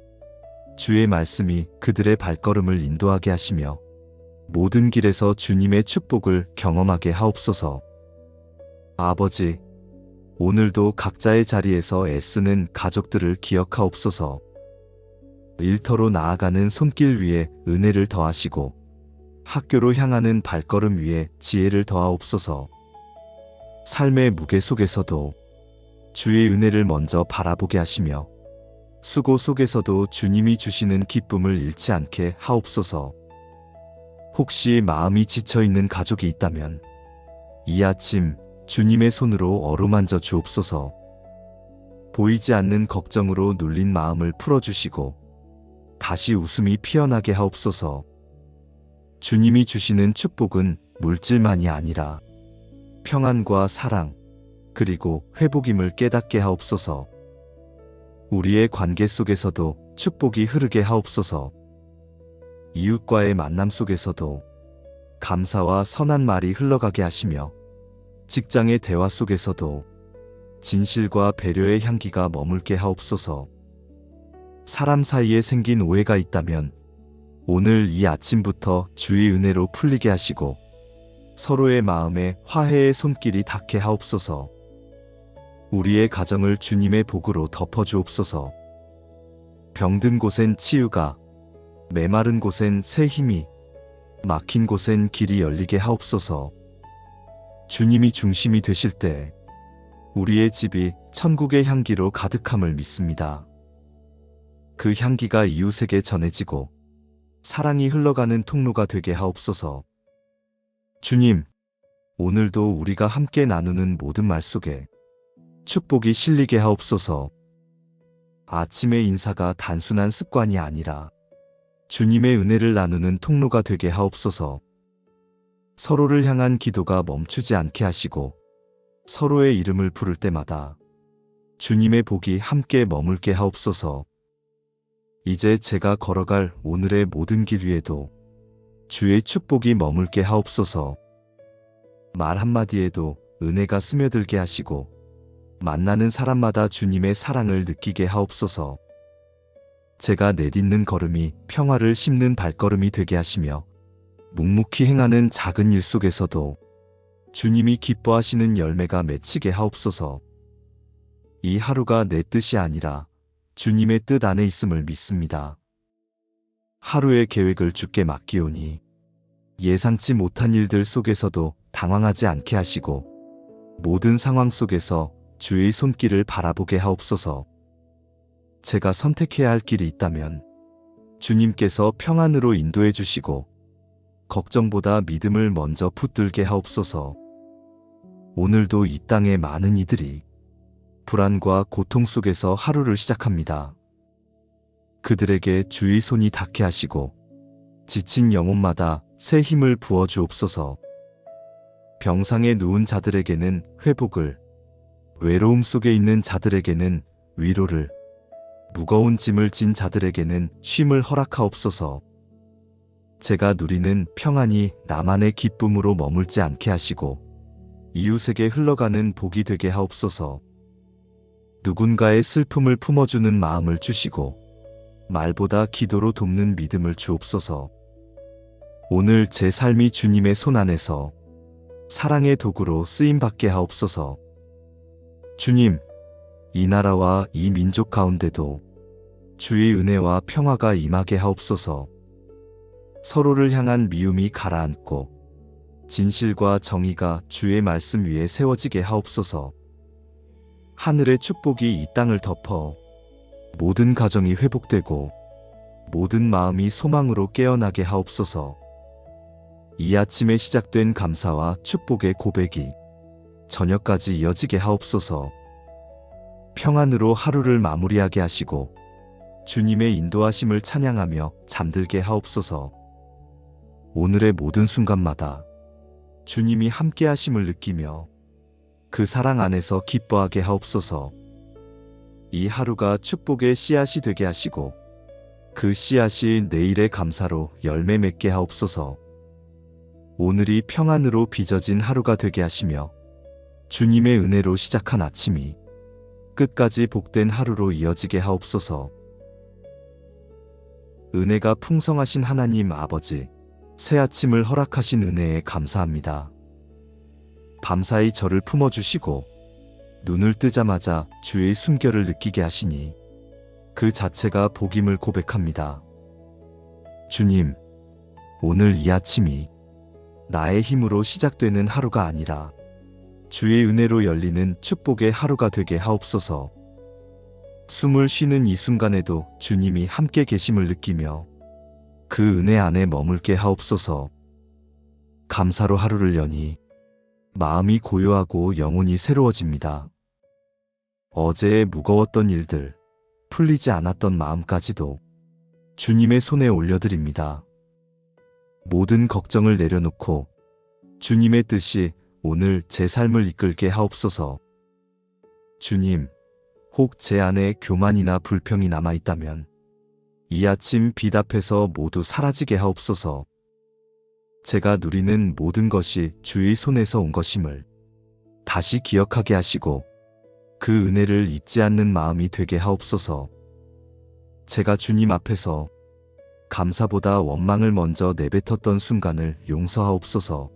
주의 말씀이 그들의 발걸음을 인도하게 하시며 모든 길에서 주님의 축복을 경험하게 하옵소서. 아버지, 오늘도 각자의 자리에서 애쓰는 가족들을 기억하옵소서. 일터로 나아가는 손길 위에 은혜를 더하시고 학교로 향하는 발걸음 위에 지혜를 더하옵소서. 삶의 무게 속에서도 주의 은혜를 먼저 바라보게 하시며 수고 속에서도 주님이 주시는 기쁨을 잃지 않게 하옵소서. 혹시 마음이 지쳐있는 가족이 있다면 이 아침 주님의 손으로 어루만져 주옵소서. 보이지 않는 걱정으로 눌린 마음을 풀어주시고 다시 웃음이 피어나게 하옵소서. 주님이 주시는 축복은 물질만이 아니라 평안과 사랑, 그리고 회복임을 깨닫게 하옵소서. 우리의 관계 속에서도 축복이 흐르게 하옵소서. 이웃과의 만남 속에서도 감사와 선한 말이 흘러가게 하시며 직장의 대화 속에서도 진실과 배려의 향기가 머물게 하옵소서. 사람 사이에 생긴 오해가 있다면 오늘 이 아침부터 주의 은혜로 풀리게 하시고 서로의 마음에 화해의 손길이 닿게 하옵소서. 우리의 가정을 주님의 복으로 덮어주옵소서. 병든 곳엔 치유가, 메마른 곳엔 새 힘이, 막힌 곳엔 길이 열리게 하옵소서. 주님이 중심이 되실 때 우리의 집이 천국의 향기로 가득함을 믿습니다. 그 향기가 이웃에게 전해지고 사랑이 흘러가는 통로가 되게 하옵소서. 주님, 오늘도 우리가 함께 나누는 모든 말 속에 축복이 실리게 하옵소서. 아침의 인사가 단순한 습관이 아니라 주님의 은혜를 나누는 통로가 되게 하옵소서. 서로를 향한 기도가 멈추지 않게 하시고 서로의 이름을 부를 때마다 주님의 복이 함께 머물게 하옵소서. 이제 제가 걸어갈 오늘의 모든 길 위에도 주의 축복이 머물게 하옵소서. 말 한마디에도 은혜가 스며들게 하시고 만나는 사람마다 주님의 사랑을 느끼게 하옵소서. 제가 내딛는 걸음이 평화를 심는 발걸음이 되게 하시며 묵묵히 행하는 작은 일 속에서도 주님이 기뻐하시는 열매가 맺히게 하옵소서. 이 하루가 내 뜻이 아니라 주님의 뜻 안에 있음을 믿습니다. 하루의 계획을 주께 맡기오니 예상치 못한 일들 속에서도 당황하지 않게 하시고 모든 상황 속에서 주의 손길을 바라보게 하옵소서. 제가 선택해야 할 길이 있다면 주님께서 평안으로 인도해 주시고 걱정보다 믿음을 먼저 붙들게 하옵소서. 오늘도 이 땅의 많은 이들이 불안과 고통 속에서 하루를 시작합니다. 그들에게 주의 손이 닿게 하시고 지친 영혼마다 새 힘을 부어 주옵소서. 병상에 누운 자들에게는 회복을, 외로움 속에 있는 자들에게는 위로를, 무거운 짐을 진 자들에게는 쉼을 허락하옵소서. 제가 누리는 평안이 나만의 기쁨으로 머물지 않게 하시고 이웃에게 흘러가는 복이 되게 하옵소서. 누군가의 슬픔을 품어주는 마음을 주시고 말보다 기도로 돕는 믿음을 주옵소서. 오늘 제 삶이 주님의 손 안에서 사랑의 도구로 쓰임받게 하옵소서. 주님, 이 나라와 이 민족 가운데도 주의 은혜와 평화가 임하게 하옵소서. 서로를 향한 미움이 가라앉고 진실과 정의가 주의 말씀 위에 세워지게 하옵소서. 하늘의 축복이 이 땅을 덮어 모든 가정이 회복되고 모든 마음이 소망으로 깨어나게 하옵소서. 이 아침에 시작된 감사와 축복의 고백이 저녁까지 이어지게 하옵소서. 평안으로 하루를 마무리하게 하시고 주님의 인도하심을 찬양하며 잠들게 하옵소서. 오늘의 모든 순간마다 주님이 함께 하심을 느끼며 그 사랑 안에서 기뻐하게 하옵소서. 이 하루가 축복의 씨앗이 되게 하시고 그 씨앗이 내일의 감사로 열매 맺게 하옵소서. 오늘이 평안으로 빚어진 하루가 되게 하시며 주님의 은혜로 시작한 아침이 끝까지 복된 하루로 이어지게 하옵소서. 은혜가 풍성하신 하나님 아버지, 새 아침을 허락하신 은혜에 감사합니다. 밤사이 저를 품어주시고 눈을 뜨자마자 주의 숨결을 느끼게 하시니 그 자체가 복임을 고백합니다. 주님, 오늘 이 아침이 나의 힘으로 시작되는 하루가 아니라 주의 은혜로 열리는 축복의 하루가 되게 하옵소서. 숨을 쉬는 이 순간에도 주님이 함께 계심을 느끼며 그 은혜 안에 머물게 하옵소서. 감사로 하루를 여니 마음이 고요하고 영혼이 새로워집니다. 어제의 무거웠던 일들, 풀리지 않았던 마음까지도 주님의 손에 올려드립니다. 모든 걱정을 내려놓고 주님의 뜻이 오늘 제 삶을 이끌게 하옵소서. 주님, 혹 제 안에 교만이나 불평이 남아있다면 이 아침 빛 앞에서 모두 사라지게 하옵소서. 제가 누리는 모든 것이 주의 손에서 온 것임을 다시 기억하게 하시고 그 은혜를 잊지 않는 마음이 되게 하옵소서. 제가 주님 앞에서 감사보다 원망을 먼저 내뱉었던 순간을 용서하옵소서.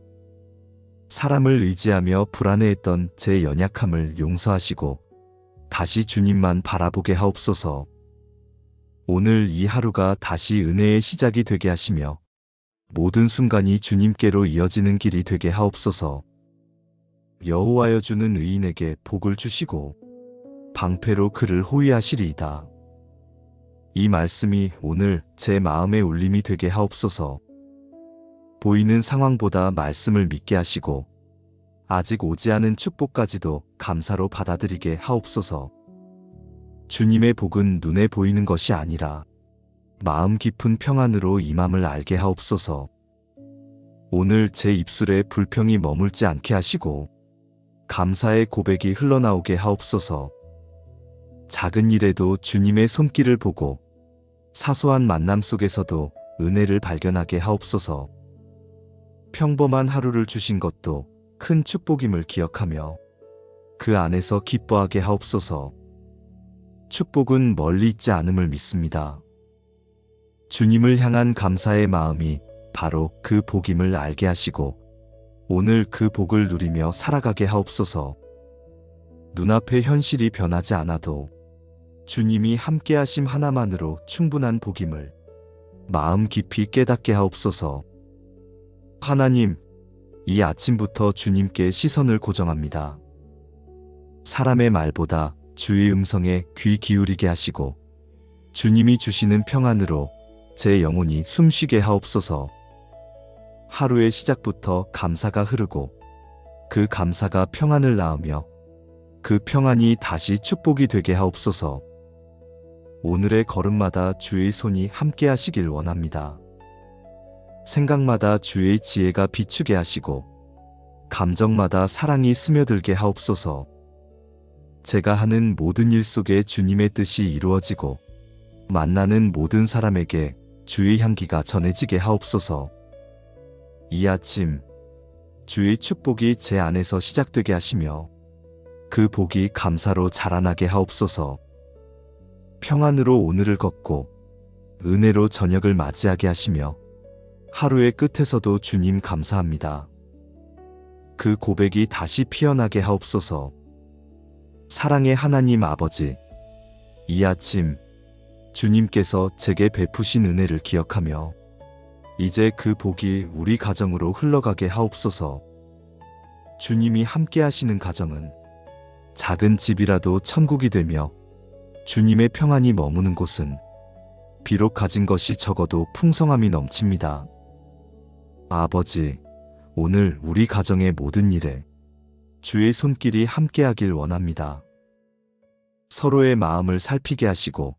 사람을 의지하며 불안해했던 제 연약함을 용서하시고 다시 주님만 바라보게 하옵소서. 오늘 이 하루가 다시 은혜의 시작이 되게 하시며 모든 순간이 주님께로 이어지는 길이 되게 하옵소서. 여호와여 주는 의인에게 복을 주시고 방패로 그를 호위하시리이다. 이 말씀이 오늘 제 마음의 울림이 되게 하옵소서. 보이는 상황보다 말씀을 믿게 하시고 아직 오지 않은 축복까지도 감사로 받아들이게 하옵소서. 주님의 복은 눈에 보이는 것이 아니라 마음 깊은 평안으로 임함을 알게 하옵소서. 오늘 제 입술에 불평이 머물지 않게 하시고 감사의 고백이 흘러나오게 하옵소서. 작은 일에도 주님의 손길을 보고 사소한 만남 속에서도 은혜를 발견하게 하옵소서. 평범한 하루를 주신 것도 큰 축복임을 기억하며 그 안에서 기뻐하게 하옵소서. 축복은 멀리 있지 않음을 믿습니다. 주님을 향한 감사의 마음이 바로 그 복임을 알게 하시고 오늘 그 복을 누리며 살아가게 하옵소서. 눈앞의 현실이 변하지 않아도 주님이 함께 하심 하나만으로 충분한 복임을 마음 깊이 깨닫게 하옵소서. 하나님, 이 아침부터 주님께 시선을 고정합니다. 사람의 말보다 주의 음성에 귀 기울이게 하시고 주님이 주시는 평안으로 제 영혼이 숨쉬게 하옵소서. 하루의 시작부터 감사가 흐르고 그 감사가 평안을 낳으며 그 평안이 다시 축복이 되게 하옵소서. 오늘의 걸음마다 주의 손이 함께 하시길 원합니다. 생각마다 주의 지혜가 비추게 하시고 감정마다 사랑이 스며들게 하옵소서. 제가 하는 모든 일 속에 주님의 뜻이 이루어지고 만나는 모든 사람에게 주의 향기가 전해지게 하옵소서. 이 아침 주의 축복이 제 안에서 시작되게 하시며 그 복이 감사로 자라나게 하옵소서. 평안으로 오늘을 걷고 은혜로 저녁을 맞이하게 하시며 하루의 끝에서도 주님 감사합니다. 그 고백이 다시 피어나게 하옵소서. 사랑의 하나님 아버지, 이 아침 주님께서 제게 베푸신 은혜를 기억하며 이제 그 복이 우리 가정으로 흘러가게 하옵소서. 주님이 함께 하시는 가정은 작은 집이라도 천국이 되며 주님의 평안이 머무는 곳은 비록 가진 것이 적어도 풍성함이 넘칩니다. 아버지, 오늘 우리 가정의 모든 일에 주의 손길이 함께하길 원합니다. 서로의 마음을 살피게 하시고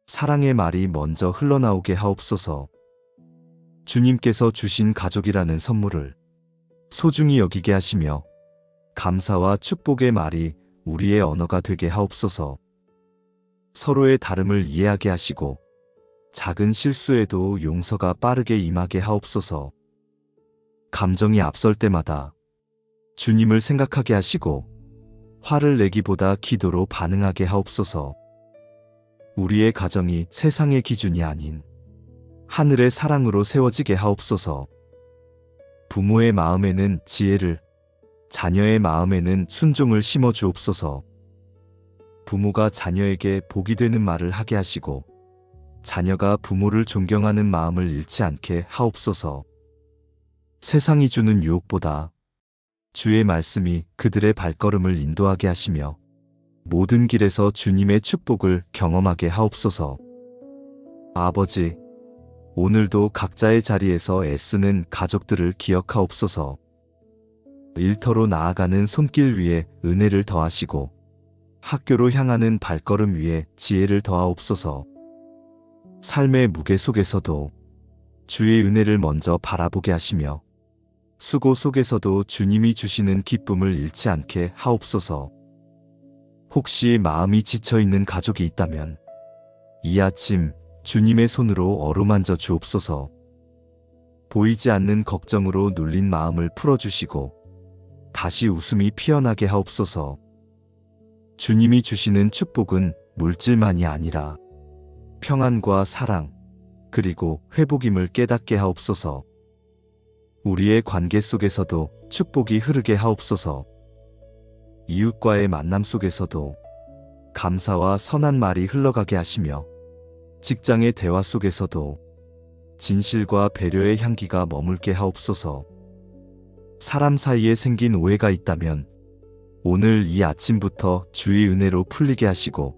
사랑의 말이 먼저 흘러나오게 하옵소서. 주님께서 주신 가족이라는 선물을 소중히 여기게 하시며 감사와 축복의 말이 우리의 언어가 되게 하옵소서. 서로의 다름을 이해하게 하시고 작은 실수에도 용서가 빠르게 임하게 하옵소서. 감정이 앞설 때마다 주님을 생각하게 하시고 화를 내기보다 기도로 반응하게 하옵소서. 우리의 가정이 세상의 기준이 아닌 하늘의 사랑으로 세워지게 하옵소서. 부모의 마음에는 지혜를, 자녀의 마음에는 순종을 심어 주옵소서. 부모가 자녀에게 복이 되는 말을 하게 하시고 자녀가 부모를 존경하는 마음을 잃지 않게 하옵소서. 세상이 주는 유혹보다 주의 말씀이 그들의 발걸음을 인도하게 하시며 모든 길에서 주님의 축복을 경험하게 하옵소서. 아버지, 오늘도 각자의 자리에서 애쓰는 가족들을 기억하옵소서. 일터로 나아가는 손길 위에 은혜를 더하시고 학교로 향하는 발걸음 위에 지혜를 더하옵소서. 삶의 무게 속에서도 주의 은혜를 먼저 바라보게 하시며 수고 속에서도 주님이 주시는 기쁨을 잃지 않게 하옵소서. 혹시 마음이 지쳐있는 가족이 있다면 이 아침 주님의 손으로 어루만져 주옵소서. 보이지 않는 걱정으로 눌린 마음을 풀어주시고 다시 웃음이 피어나게 하옵소서. 주님이 주시는 축복은 물질만이 아니라 평안과 사랑, 그리고 회복임을 깨닫게 하옵소서. 우리의 관계 속에서도 축복이 흐르게 하옵소서. 이웃과의 만남 속에서도 감사와 선한 말이 흘러가게 하시며 직장의 대화 속에서도 진실과 배려의 향기가 머물게 하옵소서. 사람 사이에 생긴 오해가 있다면 오늘 이 아침부터 주의 은혜로 풀리게 하시고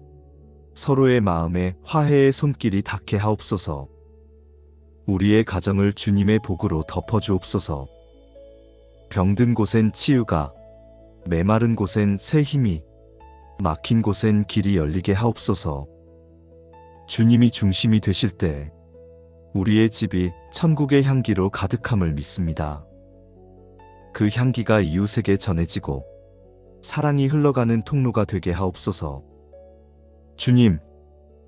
서로의 마음에 화해의 손길이 닿게 하옵소서. 우리의 가정을 주님의 복으로 덮어주옵소서. 병든 곳엔 치유가, 메마른 곳엔 새 힘이, 막힌 곳엔 길이 열리게 하옵소서. 주님이 중심이 되실 때 우리의 집이 천국의 향기로 가득함을 믿습니다. 그 향기가 이웃에게 전해지고 사랑이 흘러가는 통로가 되게 하옵소서. 주님,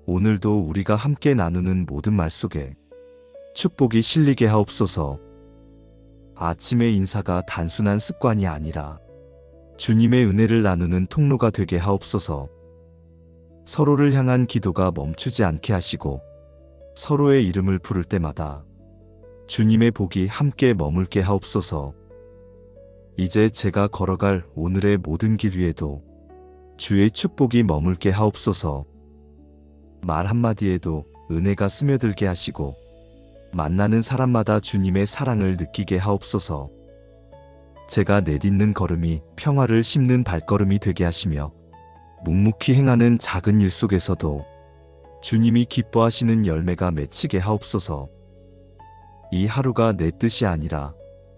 오늘도 우리가 함께 나누는 모든 말 속에 축복이 실리게 하옵소서. 아침의 인사가 단순한 습관이 아니라 주님의 은혜를 나누는 통로가 되게 하옵소서. 서로를 향한 기도가 멈추지 않게 하시고 서로의 이름을 부를 때마다 주님의 복이 함께 머물게 하옵소서. 이제 제가 걸어갈 오늘의 모든 길 위에도 주의 축복이 머물게 하옵소서. 말 한마디에도 은혜가 스며들게 하시고 만나는 사람마다 주님의 사랑을 느끼게 하옵소서. 제가 내딛는 걸음이 평화를 심는 발걸음이 되게 하시며 묵묵히 행하는 작은 일 속에서도 주님이 기뻐하시는 열매가 맺히게 하옵소서. 이 하루가 내 뜻이 아니라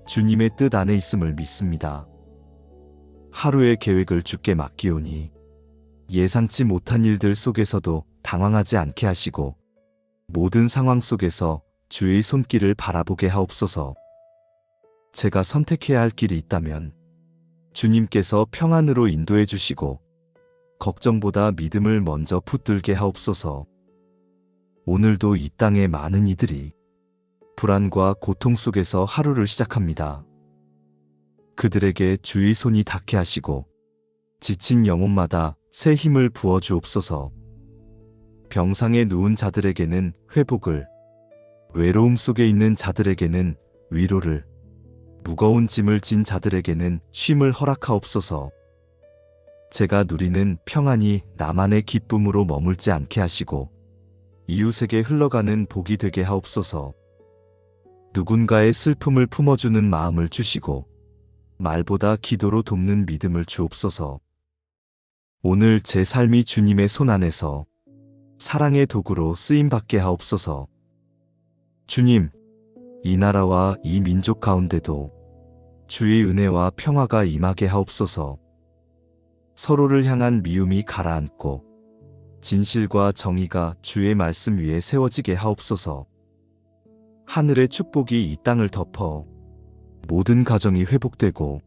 주님의 뜻 안에 있음을 믿습니다. 하루의 계획을 주께 맡기오니 예상치 못한 일들 속에서도 당황하지 않게 하시고 모든 상황 속에서 주의 손길을 바라보게 하옵소서. 제가 선택해야 할 길이 있다면 주님께서 평안으로 인도해 주시고 걱정보다 믿음을 먼저 붙들게 하옵소서. 오늘도 이 땅의 많은 이들이 불안과 고통 속에서 하루를 시작합니다. 그들에게 주의 손이 닿게 하시고 지친 영혼마다 새 힘을 부어 주옵소서. 병상에 누운 자들에게는 회복을, 외로움 속에 있는 자들에게는 위로를, 무거운 짐을 진 자들에게는 쉼을 허락하옵소서. 제가 누리는 평안이 나만의 기쁨으로 머물지 않게 하시고 이웃에게 흘러가는 복이 되게 하옵소서. 누군가의 슬픔을 품어주는 마음을 주시고 말보다 기도로 돕는 믿음을 주옵소서. 오늘 제 삶이 주님의 손 안에서 사랑의 도구로 쓰임받게 하옵소서. 주님, 이 나라와 이 민족 가운데도 주의 은혜와 평화가 임하게 하옵소서. 서로를 향한 미움이 가라앉고 진실과 정의가 주의 말씀 위에 세워지게 하옵소서. 하늘의 축복이 이 땅을 덮어 모든 가정이 회복되고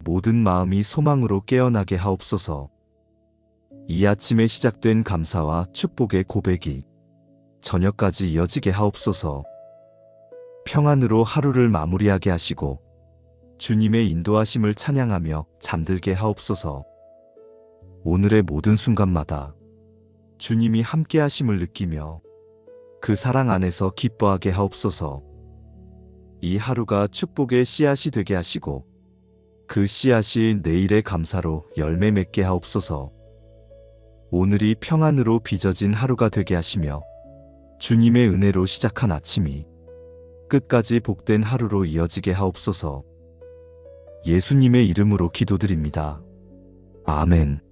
모든 마음이 소망으로 깨어나게 하옵소서. 이 아침에 시작된 감사와 축복의 고백이 저녁까지 이어지게 하옵소서. 평안으로 하루를 마무리하게 하시고 주님의 인도하심을 찬양하며 잠들게 하옵소서. 오늘의 모든 순간마다 주님이 함께 하심을 느끼며 그 사랑 안에서 기뻐하게 하옵소서. 이 하루가 축복의 씨앗이 되게 하시고 그 씨앗이 내일의 감사로 열매 맺게 하옵소서. 오늘이 평안으로 빚어진 하루가 되게 하시며 주님의 은혜로 시작한 아침이 끝까지 복된 하루로 이어지게 하옵소서. 예수님의 이름으로 기도드립니다. 아멘.